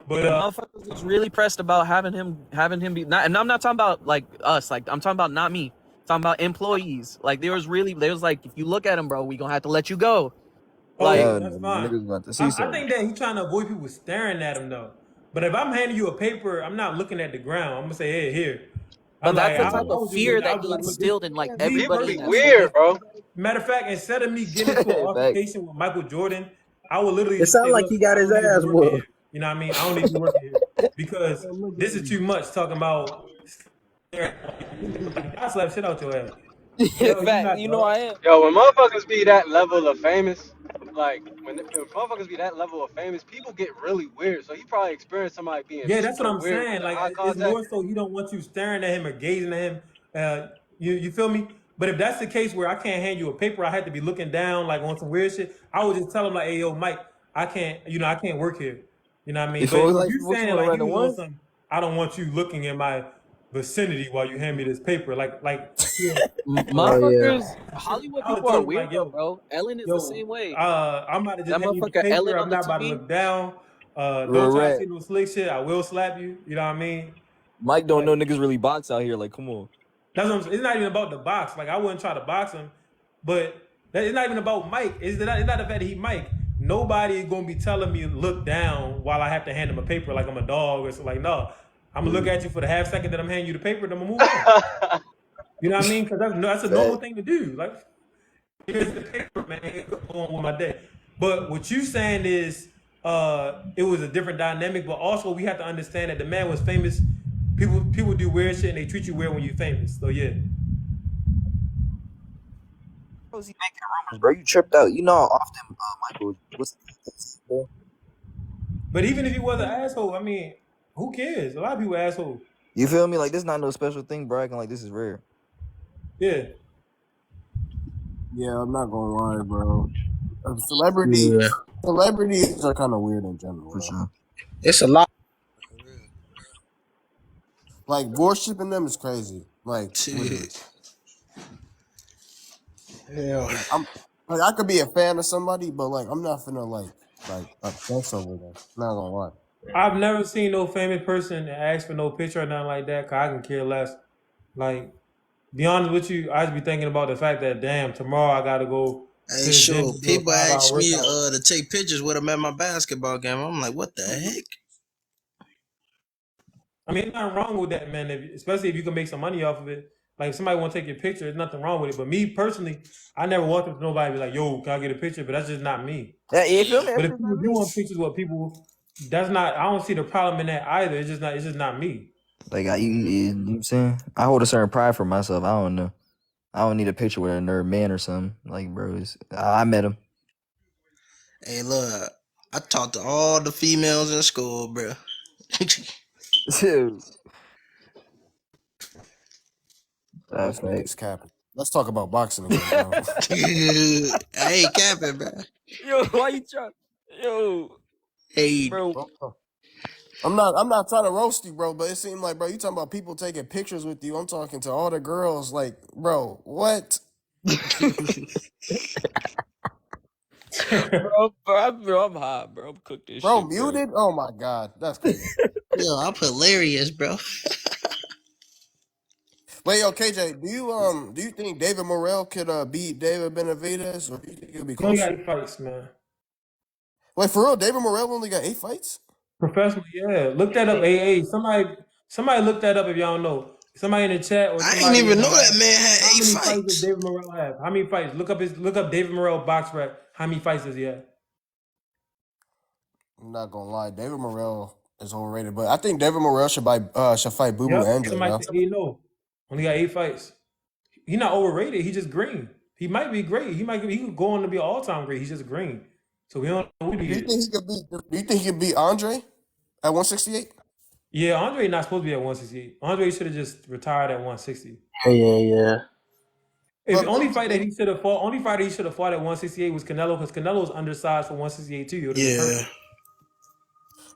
S1: But
S10: Motherfuckers was really pressed about having him be not, and I'm not talking about like us, like I'm talking about not me. I'm talking about employees. Like there was like, if you look at him, bro, we gonna have to let you go. Like
S1: oh,
S3: Hell
S1: that's
S3: no,
S1: fine.
S3: niggas about to see
S1: I
S3: something.
S1: think that he's trying to avoid people staring at him though. But if I'm handing you a paper, I'm not looking at the ground. I'm gonna say, hey, here.
S10: but
S1: I'm like,
S10: that's the
S1: I
S10: type of
S1: was just
S10: fear
S1: looking. I
S10: that
S1: was
S10: he
S1: like, look, this.
S10: instilled in like
S1: Me
S12: People
S10: everybody
S12: be
S10: in
S1: personally,
S10: that school.
S12: weird, bro.
S1: matter of fact, instead of me getting into an
S3: Facts.
S1: altercation with Michael Jordan, I would literally
S8: It
S1: just
S8: sounds
S1: say,
S8: like
S1: look,
S8: he got
S1: I
S8: his
S1: don't need to be
S8: ass
S1: working here.
S8: whooped.
S1: You know what I mean? I don't need to be working here because this is too much talking about. I slap shit out your ass. Yo, you
S10: Fact,
S1: not
S10: you know
S1: dog.
S10: I am.
S12: Yo, when motherfuckers be that level of famous, like when motherfuckers be that level of famous, people get really weird. So he probably experienced somebody being
S1: Yeah, that's what
S12: super
S1: I'm
S12: weird
S1: saying.
S12: with the
S1: Like
S12: eye
S1: it's
S12: contact.
S1: more so he don't want you staring at him or gazing at him. You feel me? But if that's the case where I can't hand you a paper, I had to be looking down like on some weird shit. I would just tell him like, "Hey, yo, Mike, I can't. I can't work here." You know what I mean?
S3: If
S1: But
S3: it was
S1: if
S3: like,
S1: you
S3: what you
S1: saying it
S3: want to
S1: like
S3: run
S1: he
S3: the
S1: was on
S3: one?
S1: something, I don't want you looking in my vicinity while you hand me this paper. Yeah,
S8: Oh yeah.
S10: Motherfuckers, Hollywood
S1: I would have
S10: people are
S1: told him like,
S10: weird though,
S1: yo,
S10: bro. Ellen is the same way.
S1: I'm about to just
S10: That
S1: hand you the
S10: motherfucker
S1: paper.
S10: Ellen
S1: I'm
S10: on the
S1: not about to
S10: TV.
S1: look down. Don't try to
S3: Rat.
S1: say no slick shit. I will slap you. You know what I mean?
S3: Mike don't
S1: Like
S3: know niggas really box out here. Like, come on.
S1: that's what I'm saying. It's not even about the box. Like I wouldn't try to box him, but it's not even about Mike. It's not the fact that he Mike. Nobody is gonna be telling me look down while I have to hand him a paper like I'm a dog or something. Like no, I'm gonna look at you for the half second that I'm handing you the paper, then I'm gonna move on. You know what I mean? Because that's a normal
S3: Fact.
S1: thing to do. Like here's the paper, man. Go on with my day. But what you saying is, it was a different dynamic. But also, we have to understand that the man was famous. People do weird shit and they treat you weird when you're famous. So yeah.
S3: How was he making rumors, bro? You tripped out. You know how often Michael was, bro.
S1: But even if he was an asshole, I mean, who cares? A lot of people are assholes.
S3: You feel me? Like, this not no special thing, bro. Acting like this is rare.
S1: Yeah.
S7: Yeah, I'm not gonna lie, bro.
S8: Yeah.
S7: Celebrities are kind of weird in general.
S3: For sure.
S8: It's a lot.
S7: Like worshiping them is crazy. Like literally.
S8: Yeah.
S7: I'm like I could be a fan of somebody, but like I'm not finna like obsess over them. Not gonna lie.
S1: I've never seen no famous person ask for no picture or nothing like that, cause I can care less. Like, be honest with you, I just be thinking about the fact that damn, tomorrow I gotta go to
S5: Hey,
S1: the gym
S5: sure.
S1: and do a
S5: People
S1: 5 hour
S5: ask me
S1: workout.
S5: to take pictures with them at my basketball game. I'm like, what the heck?
S1: I mean, there's nothing wrong with that, man. Especially if you can make some money off of it. Like, if somebody want to take your picture, there's nothing wrong with it. But me personally, I never walked up to nobody and be like, "Yo, can I get a picture?" But that's just not me.
S3: Yeah, you feel me?
S1: But
S3: That's
S1: if
S3: just
S1: people
S3: not
S1: do
S3: me.
S1: want pictures with people, that's not. I don't see the problem in that either. It's just not. It's just not me.
S3: Like, you know what I'm saying? I hold a certain pride for myself. I don't know. I don't need a picture with a nerd man or something. Like, bro, I met him.
S5: Hey, look, I talked to all the females in school, bro.
S3: Dude.
S7: Oh, this nigga's capping. Let's talk about boxing again, bro.
S5: I ain't capping, bro.
S3: Yo, why you trying? Yo,
S5: Hey,
S3: bro.
S7: I'm not trying to roast you, bro, but it seemed like, bro, you talking about people taking pictures with you. I'm talking to all the girls, like, bro, what?
S3: bro, I'm hot, bro. I'm cooked this
S7: Bro,
S3: shit, bro.
S7: muted? Oh my god, that's crazy.
S5: yo, I'm hilarious, bro.
S7: Wait, yo, KJ, do you think David Morrell could beat David Benavidez, or do you think it'll be
S1: You only got
S7: closer?
S1: 8 fights, man.
S7: Wait, for real, David Morrell only got 8 fights?
S1: Professional, yeah. Look that up, AA. Somebody look that up if y'all don't know. Somebody in the chat or
S5: I ain't
S1: somebody
S5: even
S1: in the
S5: know that
S1: live.
S5: man had
S1: How
S5: 8
S1: many fights does
S5: fights.
S1: David Morrell have? How many fights? Look up David Morrell box rec. How many fights does he have?
S7: I'm not gonna lie, David Morrell is overrated, but I think David Morrell should fight Boo Boo
S1: Yep.
S7: Andre
S1: Somebody
S7: now.
S1: said he no. Only got 8 fights. He not overrated. He just green. He might be great. He could go on to be an all time great. He's just green. So we don't know who he
S7: Do you
S1: is.
S7: think he could beat Andre at 168?
S1: Yeah, Andre not supposed to be at 168. Andre should have just retired at 160.
S8: Yeah.
S1: If the
S7: But
S1: only fight that he should have fought at 168 was Canelo, because Canelo's undersized for 168 too. It would have been
S5: Yeah.
S1: perfect.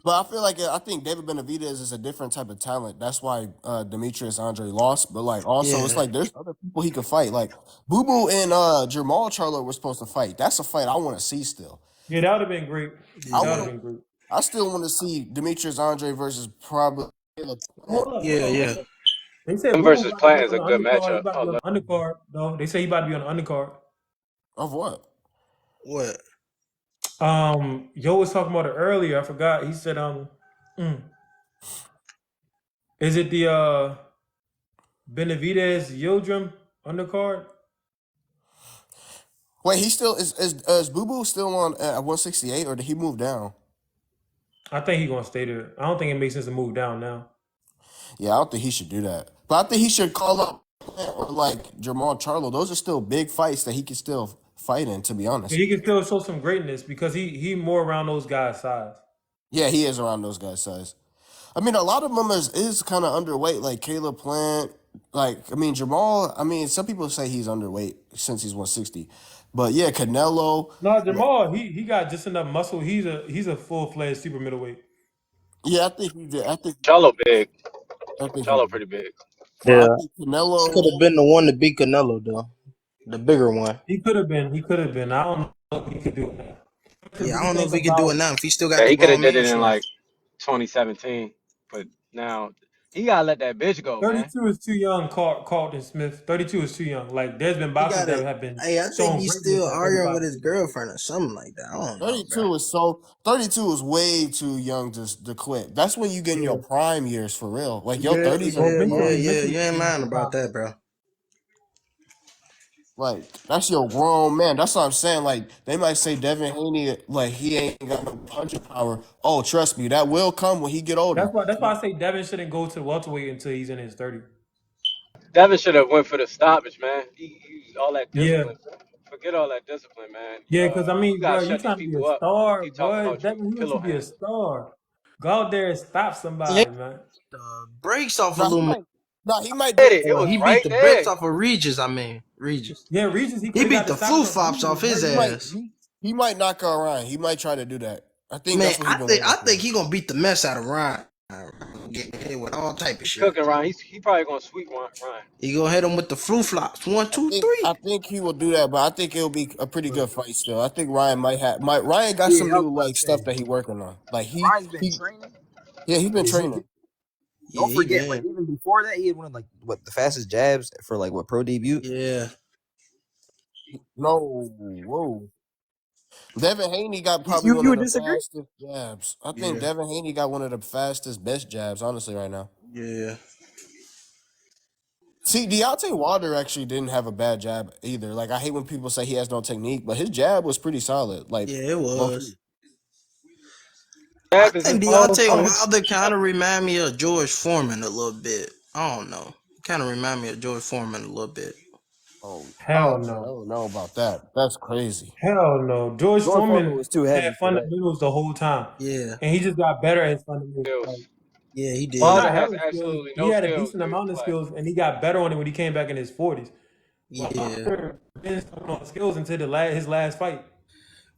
S7: But I think David Benavidez is a different type of talent. That's why Demetrius Andre lost. But like also, it's
S8: Yeah.
S7: like there's other people he could fight. Like Boo Boo and Jamal Charlo were supposed to fight. That's a fight I want to see still.
S1: Yeah, that would have been great.
S7: I
S1: That would
S8: Yeah.
S1: have
S7: want.
S1: been great.
S7: I still want to see Demetrius Andre versus probably Caleb Plant.
S1: Hold up, hold
S8: Yeah.
S1: up,
S8: Yeah.
S1: hold up. They said
S12: Him
S1: Boo Boo
S12: versus
S1: about to be
S12: Plant is
S1: on
S12: a
S1: the
S12: good
S1: undercard. He
S12: matchup.
S1: about to be on the undercard, though. They say he about to be on the undercard.
S7: Of what?
S8: What?
S1: Yo was talking about it earlier. I forgot. He said, is it the Benavidez Yildirim undercard?
S7: Wait, he still is Boo Boo still on at 168 or did he move down?
S1: I think he's gonna stay there. I don't think it makes sense to move down now.
S7: Yeah, I don't think he should do that. But I think he should call up Plant or like Jamal Charlo. Those are still big fights that he can still fight in. To be
S1: But
S7: honest.
S1: he can still show some greatness because he more around those guys' size.
S7: Yeah, he is around those guys' size. I mean, a lot of them is kind of underweight, like Caleb Plant. Like, I mean, Jamal. I mean, some people say he's underweight since he's 160, but yeah, Canelo.
S1: No, Jamal, he got just enough muscle. He's a full fledged super middleweight.
S7: Yeah, I think he did.
S12: Charlo big.
S7: I think he
S12: Charlo
S7: did.
S12: pretty big.
S7: But I
S8: Yeah.
S7: think
S8: This
S7: Canelo.
S8: could have been the one to beat Canelo though, the bigger one.
S1: He could have been. He could have been. I don't know if he could do it.
S8: Yeah,
S1: What
S8: I
S1: you
S8: don't know
S1: think
S8: if he could do it
S1: about
S8: now. If he still got
S12: Yeah,
S8: the
S12: he could have
S8: grown
S12: did
S8: man
S12: it in
S8: strength.
S12: like 2017, but now he gotta let that bitch go, man.
S1: 32 is too young, Carlton Smith. 32 is too young. Like there's been
S8: He
S1: boxers
S8: got
S1: that
S8: it.
S1: have been
S8: Hey, I think
S1: showing
S8: he's
S1: greatness
S8: still
S1: at
S8: arguing with
S1: 35.
S8: his girlfriend or something like that. I don't know, bro.
S7: 32 is way too young to quit. That's when you get in
S1: Yeah.
S7: your prime years for real. Like your
S8: Yeah,
S7: 30s
S1: Well,
S7: are
S8: yeah.
S1: mentally,
S8: You ain't
S1: he's in
S8: lying
S1: his
S8: about
S1: prime.
S8: that, bro.
S7: like that's your grown man. That's what I'm saying. Like they might say Devin Haney, like he ain't got no punching power. Oh, trust me, that will come when he get older.
S1: That's why I say Devin shouldn't go to welterweight until he's in his 30s.
S12: Devin should have went for the stoppage, man. He all that
S1: Yeah.
S12: discipline. Forget all that discipline, man.
S1: Yeah, because I
S12: You
S1: mean,
S12: gotta
S1: bro, you
S12: shut these
S1: trying to be a
S12: people up.
S1: star,
S12: Keep talking
S1: bud.
S12: about you
S1: Devin, he wants
S12: pillow
S1: to be a
S12: hands.
S1: star. Go out there and stop
S8: Yeah,
S1: somebody, man.
S8: brakes off a
S7: No, he
S8: little
S7: might. No, he might do
S12: Did
S7: it
S12: it? It
S7: for.
S12: was
S8: He beat
S12: right
S8: the brakes
S12: there.
S8: off of Regis. I mean, Regis.
S1: Yeah, Regis, he
S8: He
S1: could have got
S8: beat
S1: the
S8: the
S1: stoppage
S8: flu
S1: on
S8: flops
S1: Regis
S8: off his
S7: He
S1: very
S7: might.
S1: easy.
S8: ass.
S7: He might knock her around. He might try to do that. I think
S8: Man,
S7: that's what he's been waiting
S8: I
S7: for.
S8: think he gonna beat the mess out of Ryan. Get hit with all type of
S12: He's
S8: shit.
S12: cooking Ryan. He probably gonna sweep Ryan.
S8: He gonna hit him with the flu flops. 1, 2, 3.
S7: I think he will do that, but I think it'll be a pretty good fight still. I think Ryan might Ryan got
S3: Yeah,
S7: some
S3: I was
S7: new
S3: about to
S7: like stuff
S3: say.
S7: that he working on. Like
S3: Ryan's been training.
S7: yeah, he's been
S3: Yeah,
S7: training.
S8: Yeah,
S3: don't
S8: he
S3: forget, like
S8: been.
S3: even before that, he had one of like what the fastest jabs for like what pro debut.
S8: Yeah.
S7: No, whoa. Devin Haney got
S3: You
S7: probably
S3: you,
S7: one
S3: you
S7: of
S3: would
S7: the
S3: disagree?
S7: fastest jabs. I think
S8: Yeah.
S7: Devin Haney got one of the fastest, best jabs, honestly, right now.
S8: Yeah.
S7: See, Deontay Wilder actually didn't have a bad jab either. Like, I hate when people say he has no technique, but his jab was pretty solid. Like,
S8: Yeah, it
S7: low
S8: was.
S7: key.
S8: I
S12: Jab is his
S8: think
S12: ball.
S8: Deontay
S12: Oh,
S8: Wilder kind of remind me of George Foreman a little bit. I don't know. Kind of remind me of George Foreman a little bit.
S7: Oh,
S1: Hell
S7: I
S1: no.
S7: don't know about that. That's crazy.
S1: Hell no. George
S3: George Foreman
S1: Foreman
S3: was too heavy
S1: had
S3: for that.
S1: fundamentals the whole time.
S8: Yeah.
S1: And he just got better at his fundamentals. Like,
S12: skills.
S8: Yeah, he did.
S12: Wilder
S1: not
S12: has
S1: hella skills.
S12: absolutely
S1: He
S12: no
S1: had a
S12: skills,
S1: decent
S12: dude.
S1: amount of
S12: Like,
S1: skills, and he got better on it when he came back in his 40s.
S8: Yeah.
S1: Wilder didn't start on skills until his last fight.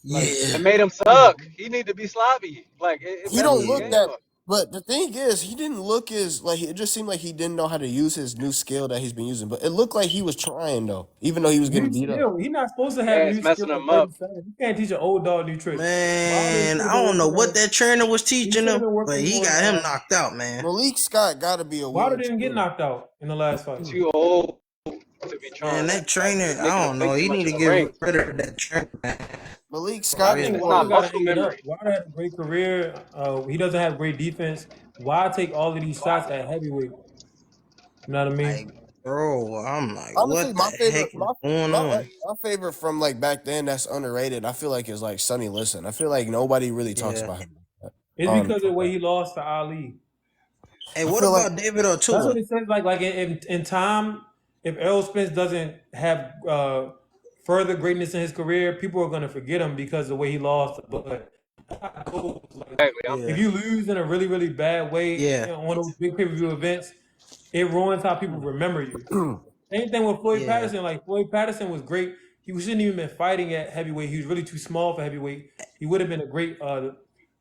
S1: Like,
S8: Yeah.
S12: it made him suck. He need to be sloppy. Like it
S7: He
S12: messed
S7: don't
S12: his
S7: look
S8: Yeah.
S12: game
S7: that.
S12: up.
S7: But the thing is, he didn't look as like it just seemed like he didn't know how to use his new skill that he's been using. But it looked like he was trying though, even though he was getting
S1: new
S7: beat up.
S1: skill. He's not supposed to have
S12: Yeah, it's
S1: new
S12: messing
S1: skill at
S12: him up.
S1: 37. You can't teach an old dog new tricks. Wilder
S8: Man,
S1: should have
S8: I
S1: been
S8: don't know
S1: working
S8: what
S1: on.
S8: that trainer was
S1: He
S8: teaching
S1: should have
S8: him,
S1: been
S8: but
S1: working
S8: he got
S1: on.
S8: him knocked out, man.
S7: Malik Scott got to be a
S1: Wilder
S7: weird
S1: didn't get
S7: too.
S1: knocked out in the last fight.
S12: Too old to be trying
S8: Man,
S12: that.
S8: that trainer,
S12: It's
S8: I
S12: making him
S8: don't know.
S12: think too
S8: He
S12: much
S8: need
S12: in
S8: to
S12: the
S8: get
S12: ring.
S8: rid of that trainer, man.
S7: Malik
S1: I
S7: Scott
S8: Really.
S1: think
S7: didn't
S12: It's
S1: Wilder
S12: not
S7: look.
S1: got to
S12: muscle
S1: hang it up.
S12: memory.
S1: Wilder had a great career. He doesn't have great defense. Why take all of these shots at heavyweight? You know what I mean?
S8: Like, bro, I'm like,
S7: Honestly,
S8: what the heck is going on?
S7: my favorite from like back then that's underrated. I feel like is like Sonny Liston. I feel like nobody really talks
S8: Yeah.
S7: about him.
S1: It's because of the way he lost to Ali.
S8: Hey,
S7: I
S8: what
S7: feel
S8: about
S7: like
S8: David
S1: That's
S8: O'Toole?
S1: what it says. Like in time, if Errol Spence doesn't have further greatness in his career, people are gonna forget him because of the way he lost. But
S12: Exactly.
S1: if you lose in a really, really bad way
S8: Yeah.
S1: on those big pay-per-view events, it ruins how people remember you. Same thing with Floyd
S8: Yeah.
S1: Patterson. Like Floyd Patterson was great. He shouldn't even been fighting at heavyweight. He was really too small for heavyweight. He would have been a great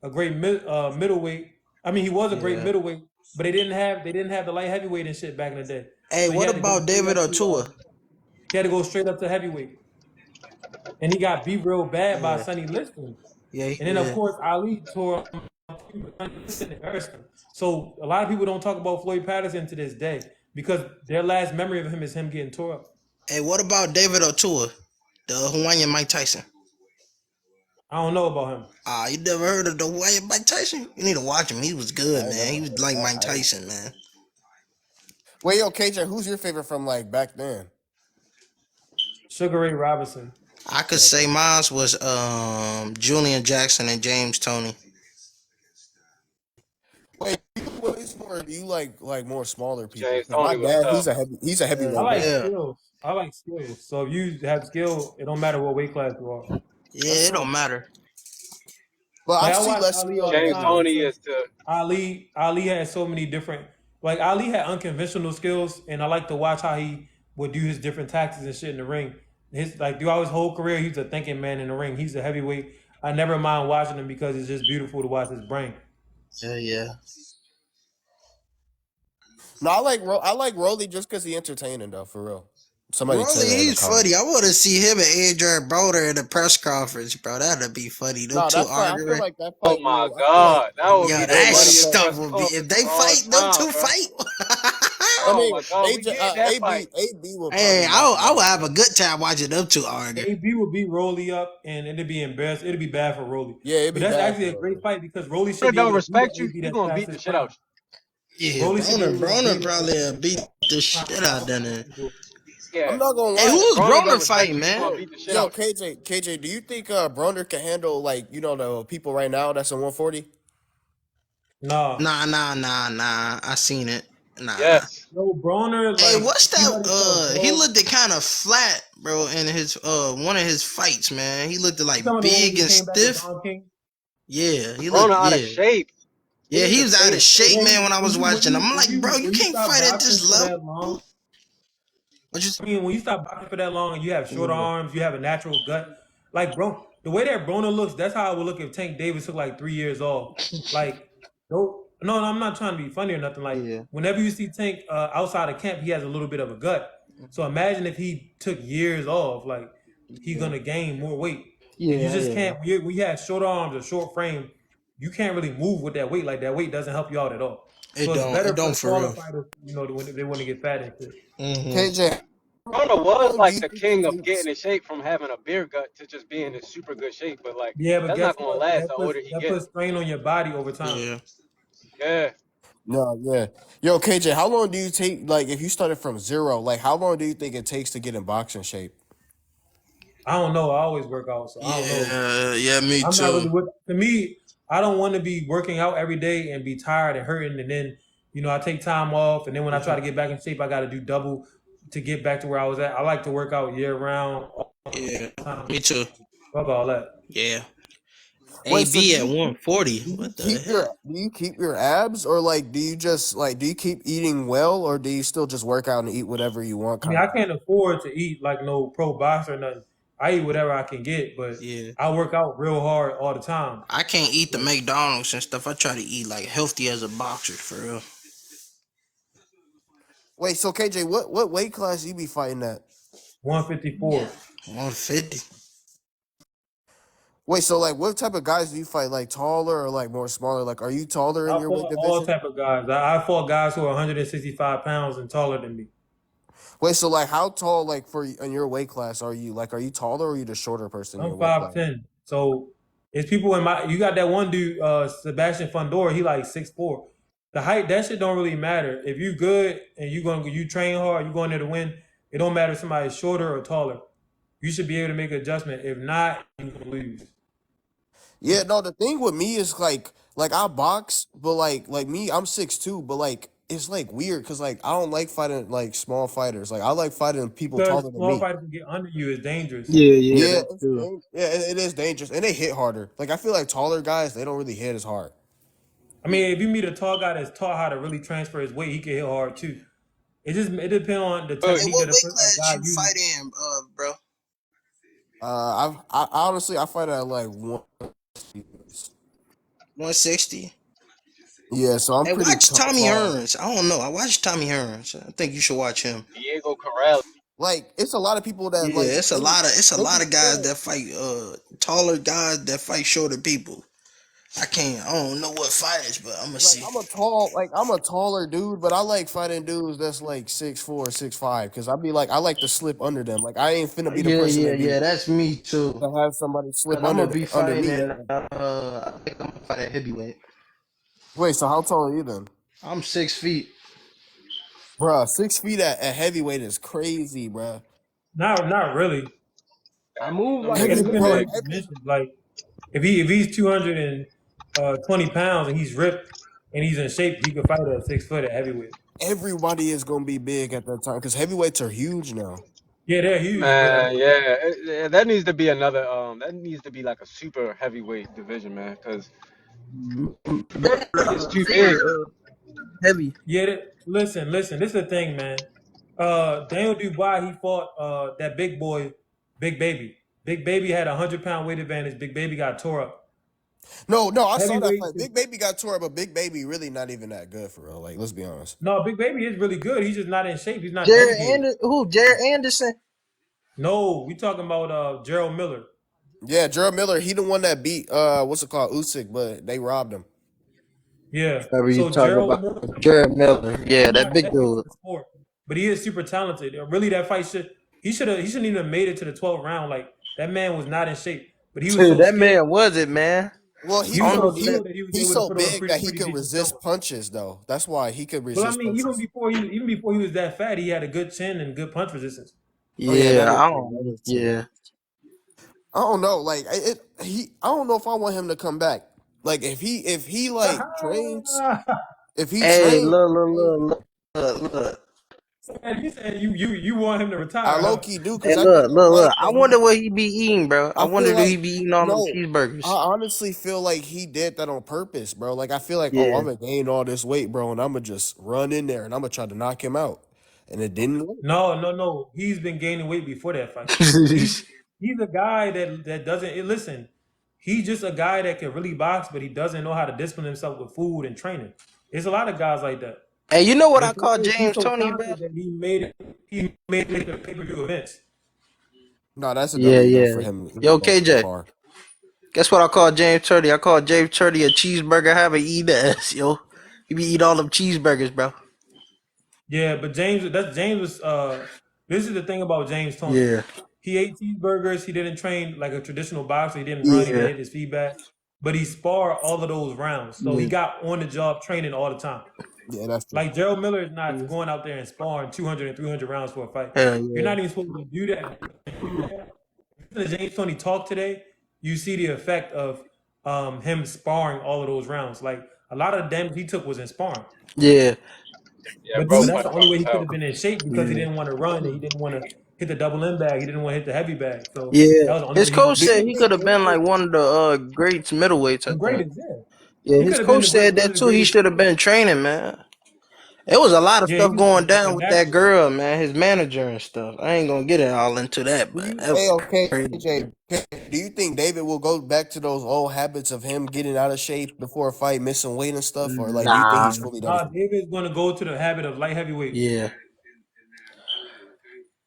S1: a great middleweight. I mean, he was a great
S5: Yeah.
S1: middleweight, but they didn't have the light heavyweight and shit back in the day.
S5: Hey,
S1: So he
S5: what
S1: had to go
S5: about
S1: straight
S5: David
S1: up to
S5: Otua?
S1: he had to go straight up to heavyweight, and he got beat real bad by
S5: Yeah.
S1: Sonny Liston.
S5: Yeah, he
S1: And then of
S5: did.
S1: course Ali tore him up, and embarrassed him. So a lot of people don't talk about Floyd Patterson to this day because their last memory of him is him getting tore up.
S5: Hey, what about David Otua, the Hawaiian Mike Tyson?
S1: I don't know about him.
S5: You never heard of the Hawaiian Mike Tyson? You need to watch him. He was good,
S7: I
S5: man. He
S7: never
S5: was
S7: heard
S5: like
S7: that.
S5: Mike Tyson, man.
S7: Wait, yo, KJ, who's your favorite from like back then?
S1: Sugar Ray Robinson.
S5: I could say mine was Julian Jackson and James Toney.
S7: Wait, do you like more smaller people?
S12: James
S7: 'Cause my
S12: Tony was
S7: dad,
S12: tough.
S7: he's a
S1: I
S7: heavyweight
S1: like
S7: guy.
S5: Yeah.
S1: skills. I like skills. So if you have skill, it don't matter what weight class you are.
S5: Yeah, it don't matter.
S7: But
S1: Like
S7: I've
S1: I
S7: seen
S1: watch
S7: less
S1: Ali
S7: skill
S1: all
S7: in
S1: the
S12: James
S1: time
S7: heavyweight.
S12: Tony
S1: because
S12: is the
S1: Ali had so many different. Like Ali had unconventional skills, and I like to watch how he would do his different tactics and shit in the ring. His like throughout his whole career, he's a thinking man in the ring. He's a heavyweight. I never mind watching him because it's just beautiful to watch his brain.
S5: Yeah.
S7: No, I like Rolly just because he entertaining though, for real. Somebody said
S5: Rolly,
S7: that in the
S5: he's
S7: comments.
S5: funny. I want to see him and Adrian Broder in the press conference, bro. That'd be funny. Them
S7: No,
S5: two
S7: that fight. I feel
S5: arguing.
S7: like that
S12: oh
S7: fight
S12: my
S7: will. I feel like
S12: god, that would
S5: Yo,
S12: be the
S7: it'll
S5: that
S12: funniest
S7: manifest.
S5: stuff
S12: press
S5: would be if
S12: conference
S5: they
S12: of all
S5: fight. Them
S12: time,
S5: two
S12: bro.
S5: fight.
S7: I
S12: Oh
S7: mean,
S12: my god, we need that fight.
S7: AB will
S5: Hey,
S7: probably knock him
S5: I would
S7: out.
S5: have a good time watching them two argue.
S1: AB would beat Rolly up, and it'd be embarrassed. It'd be bad for Rolly.
S7: Yeah, it'd
S1: But
S7: be
S1: that's
S7: bad
S1: actually
S7: for
S1: a great
S7: Rolly.
S1: fight because Rolly should
S12: Broner
S1: be able
S12: don't
S1: to beat
S12: respect
S1: the
S12: you,
S1: AB
S12: he
S1: that's
S12: gonna
S1: past
S12: beat the
S1: his
S12: shit
S1: prime.
S12: out
S5: Yeah,
S1: Rolly should be able to beat
S5: Broner
S1: him.
S5: probably beat the shit out of them.
S12: you.
S7: I'm
S12: Yeah.
S7: not gonna
S5: Hey,
S7: lie.
S5: who's
S12: Broner don't
S5: Broner
S12: respect
S5: fighting,
S12: you, he
S5: man?
S12: gonna beat the shit
S7: Yo,
S12: out you.
S7: KJ, do you think Broner can handle like the people right now that's in 140?
S1: Nah.
S5: Nah. I seen it. Nah.
S12: Yes.
S1: No, Broner,
S5: Hey,
S1: like,
S5: what's
S1: he let himself
S5: that? He
S1: go.
S5: looked kind of flat, bro, in his one of his fights, man. He looked
S1: You
S5: like
S1: talking about the one when
S5: big
S1: he
S5: and
S1: came back with
S5: stiff.
S1: Don King?
S5: Yeah, he
S12: Broner
S5: looked.
S12: out of
S5: Yeah,
S12: shape.
S5: yeah, he was out of shape,
S1: When
S5: man. When I was watching him, I'm like, bro, you
S1: when you
S5: can't
S1: stop
S5: fight at
S1: boxing
S5: this
S1: for
S5: level.
S1: that long,
S5: What you?
S1: I mean, when you stop boxing for that long and you have short
S7: Yeah.
S1: arms, you have a natural gut. Like, bro, the way that Broner looks, that's how I would look if Tank Davis took like 3 years off. Like, no, I'm not trying to be funny or nothing. Like,
S5: Yeah.
S1: whenever you see Tank outside of camp, he has a little bit of a gut. So imagine if he took years off, like, he's gonna gain more weight. And you just can't. When you have short arms or short frame, you can't really move with that weight. Like that weight doesn't help you out at all. So it's
S5: It
S1: better for
S5: don't
S1: the
S5: for
S1: smaller
S5: real.
S1: fighters, when they want to get fat and shit.
S7: KJ,
S12: Broner
S7: how
S12: was
S7: long do
S12: like
S7: you
S12: the
S7: think it
S12: king of
S7: takes?
S12: getting in shape from having a beer gut to just being in super good shape, but like
S1: Yeah, but
S12: that's
S1: guess
S12: not gonna
S1: what?
S12: last
S1: That
S12: the
S1: puts
S12: older he
S1: that
S12: gets.
S1: puts strain on your body over time.
S5: Yeah.
S12: Yeah.
S7: No, yeah. Yo, KJ, how long do you take? Like, if you started from zero, like, how long do you think it takes to get in boxing shape?
S1: I don't know. I always work out, so I don't know.
S5: Yeah, me
S1: I'm not
S5: too.
S1: really with. To me, I don't want to be working out every day and be tired and hurting, and then I take time off, and then when I try to get back in shape, I got to do double to get back to where I was at. I like to work out year round. All
S5: Yeah,
S1: the time.
S5: me too.
S1: Fuck all that.
S5: Yeah.
S7: Wait, so
S5: AB at 140. What the hell?
S7: do you keep your abs, or like do you just like do you keep eating well, or do you still just work out and eat whatever you want?
S1: I mean, I can't afford to eat like no pro boxer or nothing. I eat whatever I can get, but
S5: Yeah.
S1: I work out real hard all the time.
S5: I can't eat the McDonald's and stuff. I try to eat like healthy as a boxer for real.
S7: Wait, so KJ, what weight class you be fighting at?
S1: 154.
S5: 150.
S7: Wait, so like what type of guys do you fight? Like taller or like more smaller? Like are you taller in
S1: I
S7: your weight
S1: fought all
S7: division?
S1: type of guys. I fought guys who are 165 pounds and taller than me.
S7: Wait, so like how tall like for in your weight class are you? Like are you taller or are you the shorter person in
S1: I'm
S7: your weight class?
S1: 5'10". So it's people in my. You got that one dude, Sebastian Fundora. He like 6'4". The height, that shit don't really matter. If you good and you train hard, you going there to win. It don't matter if somebody's shorter or taller. You should be able to make an adjustment. If not, you can lose.
S7: Yeah, no, the thing with me is like I box, but like me, I'm 6'2", but like it's like weird because like I don't like fighting like small fighters. Like I like fighting people
S1: Because
S7: taller than
S1: small
S7: me.
S1: fighters can get under you is dangerous.
S7: Yeah, it is dangerous, and they hit harder. Like I feel like taller guys, they don't really hit as hard.
S1: I mean, if you meet a tall guy that's taught how to really transfer his weight, he can hit hard too. It depends on the
S5: Hey,
S1: technique
S5: what
S1: that
S5: weight
S1: a
S5: class
S1: guy
S5: you
S1: uses.
S5: fight in, bro?
S7: I honestly I fight at like one.
S5: 160.
S7: Yeah, so I'm
S5: Hey,
S7: pretty
S5: watch Tommy
S7: tall.
S5: Hearns. I don't know. I watched Tommy Hearns. I think you should watch him.
S12: Diego Corral.
S7: Like, it's a lot of people that
S5: Yeah,
S7: like
S5: it's a
S7: they be
S5: lot of guys
S7: saying,
S5: that fight taller guys that fight shorter people. I don't know what fighters, but I'm gonna
S7: like
S5: see.
S7: I'm a taller dude, but I like fighting dudes that's like 6'4", 6'5", because I be like I like to slip under them. Like I ain't finna be the
S5: Yeah,
S7: person
S5: yeah, yeah. That's me too.
S7: to have somebody slip
S5: Cause I'm gonna be
S7: under
S5: fighting
S7: me.
S5: in I think I'm gonna fight at heavyweight.
S7: Wait, so how tall are you then?
S5: I'm 6 feet.
S7: Bruh, 6 feet at heavyweight is crazy, bruh.
S1: Not really.
S5: I move
S12: Them
S5: like
S1: It
S5: a
S12: niggas
S1: depends
S12: is
S1: on
S7: Bro,
S12: big.
S1: his dimensions. Like if he's 220 pounds and he's ripped and he's in shape, he could fight at 6 foot at heavyweight.
S7: everybody is gonna be big at that time because heavyweights are huge now.
S1: Yeah, they're huge, but I
S12: Man,
S1: mean,
S12: yeah, that needs to be another. That needs to be like a super heavyweight division, man. Because it's too big.
S5: heavy.
S1: yeah. Listen. This is the thing, man. Daniel Dubois, he fought that big boy, Big Baby. Big Baby had a 100 pound weight advantage. Big Baby got tore up.
S7: No, I saw that
S1: Heavyweight,
S7: fight. Big Baby got tore up, but Big Baby really not even that good for real. Like, let's be honest.
S1: no, Big Baby is really good. He's just not in shape. He's not
S5: Jared
S1: dedicated.
S5: Anderson. Who? Jared Anderson.
S1: No, we talking about Gerald Miller.
S7: Yeah, Gerald Miller, he the one that beat what's it called, Usyk, but they robbed him.
S1: Yeah.
S5: Whatever you
S1: So
S5: talking
S1: Gerald
S5: about.
S1: Miller,
S5: Jared Miller. Yeah,
S1: he's
S5: that
S1: not
S5: big
S1: dedicated to
S5: dude.
S1: the sport, but he is super talented. Really, that fight he shouldn't even have made it to the 12th round. Like that man was not in shape, but he was
S5: Dude,
S1: so
S5: that
S1: skilled.
S5: man was it, man.
S7: Well,
S1: He
S5: I
S1: was
S5: don't
S1: so
S5: know. That,
S1: skilled that he was
S7: he's
S1: able to
S7: so
S1: put on
S7: big that he
S1: pretty
S7: could
S1: decent showing.
S7: resist punches though. That's why he could
S1: Well, I
S7: resist
S1: mean,
S7: punches.
S1: even before he was that fat, he had a good chin and good punch resistance.
S7: Oh yeah, that
S5: yeah,
S7: is
S5: I
S7: true. That
S5: don't.
S7: is true.
S5: Yeah.
S7: I don't know. Like I don't know if I want him to come back. Like if he like trains, if he
S5: Hey,
S7: trains,
S5: look.
S1: And you said you want him to
S7: I
S1: retire,
S7: low
S1: huh?
S7: key do
S5: Hey,
S7: because I just feel like
S5: I
S7: that
S5: wonder what he be eating, bro. I
S7: I feel
S5: wonder do he
S7: like
S5: be eating all them
S7: no, I
S5: cheeseburgers?
S7: honestly feel like he did that on purpose, bro. Like I feel like, oh, I'm
S5: Yeah.
S7: gonna gain all this weight, bro, and I'm gonna just run in there and I'm gonna try to knock him out, and it didn't work.
S1: No. He's been gaining weight before that fight. He's he's a guy that doesn't listen. He's just a guy that can really box, but he doesn't know how to discipline himself with food and training. There's a lot of guys like that.
S5: Hey, you know what
S1: The
S5: I
S1: thing
S5: call
S1: is, he's
S5: James
S1: so
S5: Tony, bro?
S1: talented that he made the pay-per-view events.
S7: No, that's a
S5: Yeah,
S7: W though
S5: yeah.
S7: for him. He
S5: Yo,
S7: lost so
S5: KJ.
S7: far.
S5: Guess what I call James Turdy? I call James Turdy a cheeseburger having eat ass, yo. He be eat all them cheeseburgers, bro.
S1: Yeah, but James was this is the thing about James Tony.
S5: Yeah.
S1: He ate cheeseburgers, he didn't train like a traditional boxer, he didn't run, he didn't
S5: Yeah.
S1: hit his feedback, but he sparred all of those rounds. So he
S5: Yeah.
S1: got on the job training all the time.
S7: Yeah, that's true.
S1: Like Gerald Miller is not going out there and sparring 200 and 300 rounds for a fight.
S5: Hell
S1: You're
S5: yeah.
S1: not even supposed to do that. Listen to James Tony talk today, you see the effect of him sparring all of those rounds. Like a lot of the damage he took was in sparring.
S5: Yeah.
S12: Yeah,
S1: But
S12: bro,
S1: that's the
S12: punch
S1: only
S12: drunk
S1: way
S12: as
S1: he could
S12: hell.
S1: have been in shape because he
S5: Yeah.
S1: didn't want to run and he didn't want to hit the double end bag. He didn't want to hit the heavy bag. So
S5: Yeah.
S1: that was the only
S5: His
S1: way he was
S5: coach
S1: in
S7: Do you
S5: said
S1: shape.
S5: he
S7: think
S5: could have been like
S7: David?
S5: one of the greats middleweights, I
S1: The
S5: think.
S1: greatest, yeah.
S5: Yeah,
S1: He
S5: his
S1: could have been
S5: coach said
S1: one of
S5: that
S1: the
S5: too. He
S1: greatest.
S5: should have been training, man. It was a lot of
S1: Yeah, he
S5: stuff
S1: was
S5: going
S1: a
S5: down with that
S1: natural.
S5: girl, man. His manager and stuff. I ain't gonna get it all into that,
S7: Do
S5: but
S7: you?
S5: that
S7: Hey,
S5: was
S7: okay,
S5: crazy.
S7: KJ. Do you think David will go back to those old habits of him getting out of shape before a fight, missing weight and stuff, or like, do you think
S5: Nah.
S7: he's fully done?
S1: Nah, David's going to go to the habit of light heavyweight.
S5: Yeah.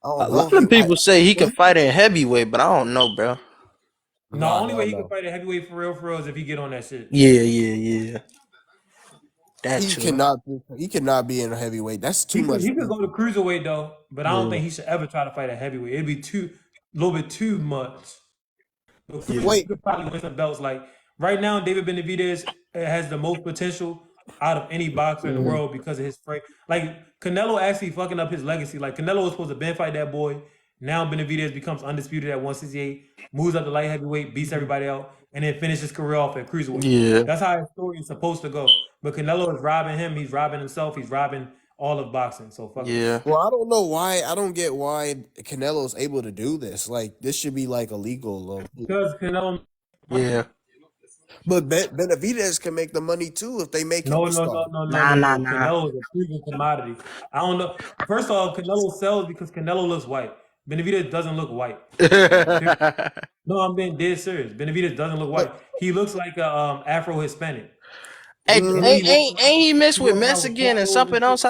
S7: I don't
S5: A
S7: know.
S5: lot of
S7: He,
S5: people say he
S7: well,
S5: can fight in heavyweight, but I don't know, bro.
S1: No,
S7: nah,
S1: only way
S7: hell
S1: he could
S7: no.
S1: fight a heavyweight for real is if he get on that shit.
S5: Yeah. That
S7: He
S5: too.
S7: cannot. He cannot be in a heavyweight. That's too much.
S1: He could go to cruiserweight though, but I don't
S5: Yeah.
S1: think he should ever try to fight a heavyweight. It'd be a little bit too much. But cruiserweight,
S5: Yeah.
S1: he
S7: Wait,
S1: could probably win some belts. Like right now, David Benavidez has the most potential out of any boxer in the
S5: Mhm.
S1: world because of his frame. Like Canelo actually fucking up his legacy. Like Canelo was supposed to ben fight that boy. Now Benavidez becomes undisputed at 168, moves up to light heavyweight, beats everybody out, and then finishes his career off at cruiserweight.
S5: Yeah.
S1: That's how his story is supposed to go. But Canelo is robbing him. He's robbing himself. He's robbing all of boxing. So fuck him.
S5: Yeah.
S7: well, I don't know why. I don't get why Canelo's able to do this. Like, this should be like illegal.
S1: Because Canelo.
S5: Yeah.
S7: But Benavidez can make the money too if they make him
S1: No,
S7: a
S1: no, no,
S7: star.
S1: no, no,
S5: Nah,
S1: no,
S5: nah,
S1: no.
S5: nah.
S1: Canelo is a proven commodity. I don't know. First of all, Canelo sells because Canelo looks white. Benavidez doesn't look white. No, I'm being dead serious. Benavidez doesn't look white. He looks like a Afro-Hispanic.
S8: Hey,
S1: The way he walks
S8: ain't
S1: around,
S8: he missed
S1: he
S8: with
S1: walks around with
S8: Mexican and
S1: cornrows and
S8: something
S1: shit.
S8: else?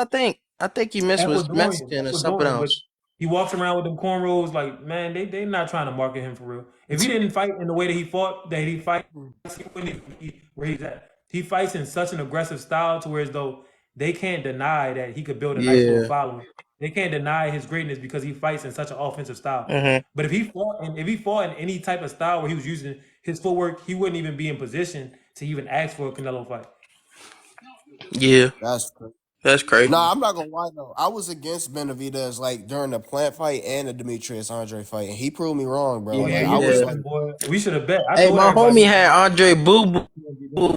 S8: I think he missed with Mexican and something
S1: Ecuadorian, but
S8: else.
S1: he walks around with them cornrows. Like, man, they not trying to market him for real. If he didn't fight in the way that he fought, he wouldn't even be where he's at. He fights in such an aggressive style to where as though they can't deny that he could build a nice little
S8: Yeah.
S1: following. They can't deny his greatness because he fights in such an offensive style.
S8: Mm-hmm.
S1: But if he fought in any type of style where he was using his footwork, he wouldn't even be in position to even ask for a Canelo fight.
S8: Yeah.
S7: That's crazy.
S8: That's crazy.
S7: Nah, I'm not gonna lie though. I was against Benavidez like during the Plant fight and the Demetrius Andre fight, and he proved me wrong, bro.
S1: Oh yeah,
S7: Like
S1: you
S7: I was
S1: tripping,
S7: like,
S1: boy. We should have bet. I
S8: Hey,
S1: told
S8: my
S1: everybody.
S8: homie had Andre Boo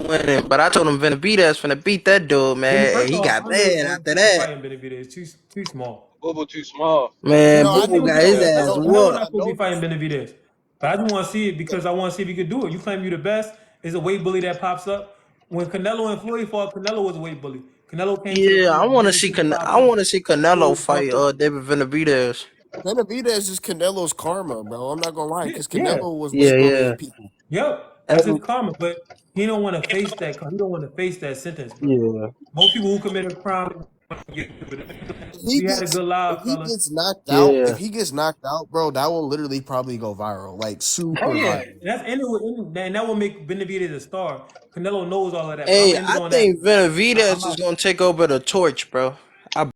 S8: winning, but I told him Benavidez finna beat that dude, man, and
S1: First
S8: he
S1: off,
S8: got
S1: Andre
S8: mad
S1: Ward
S8: after
S1: shouldn't be
S8: that.
S1: fighting Benavidez. Too small.
S12: Boo too small.
S8: Man,
S7: no, I
S8: Boo
S7: know
S8: Boo got
S7: this.
S8: his
S1: Yeah,
S8: ass
S1: Canelo
S8: whooped.
S1: not
S7: I
S1: supposed to
S7: know
S1: be fighting
S7: this.
S1: Benavidez. But I just want to see it because I want to see if he could do it. You claim you the best. Is a weight bully that pops up. When Canelo and Floyd fought, Canelo was a weight bully. Canelo came to the
S8: Yeah,
S1: plate
S8: I
S1: 165.
S8: want to see Canelo
S1: Floyd
S8: fight
S1: fucked up.
S8: David Benavidez.
S7: Benavidez is Canelo's karma, bro. I'm not gonna lie,
S1: Yeah,
S7: because
S1: yeah.
S7: Canelo was
S8: Yeah,
S7: weight
S8: yeah.
S7: bullying people.
S1: Yep. That's his
S8: And,
S1: karma. But he don't want to face that. He don't want to face that sentence, bro.
S8: yeah.
S1: Most people who commit a crime, we had a good
S7: If
S1: live,
S7: he
S1: fellas.
S7: gets knocked out,
S8: Yeah.
S7: bro, that will literally probably go viral, like
S1: Oh
S7: super
S1: yeah,
S7: viral.
S1: and that will make Benavidez a star. Canelo knows all of that, but I'm
S8: Hey,
S1: gonna end it
S8: I
S1: on that.
S8: think
S1: I'm
S8: Benavidez is
S1: out.
S8: gonna take over the torch, bro.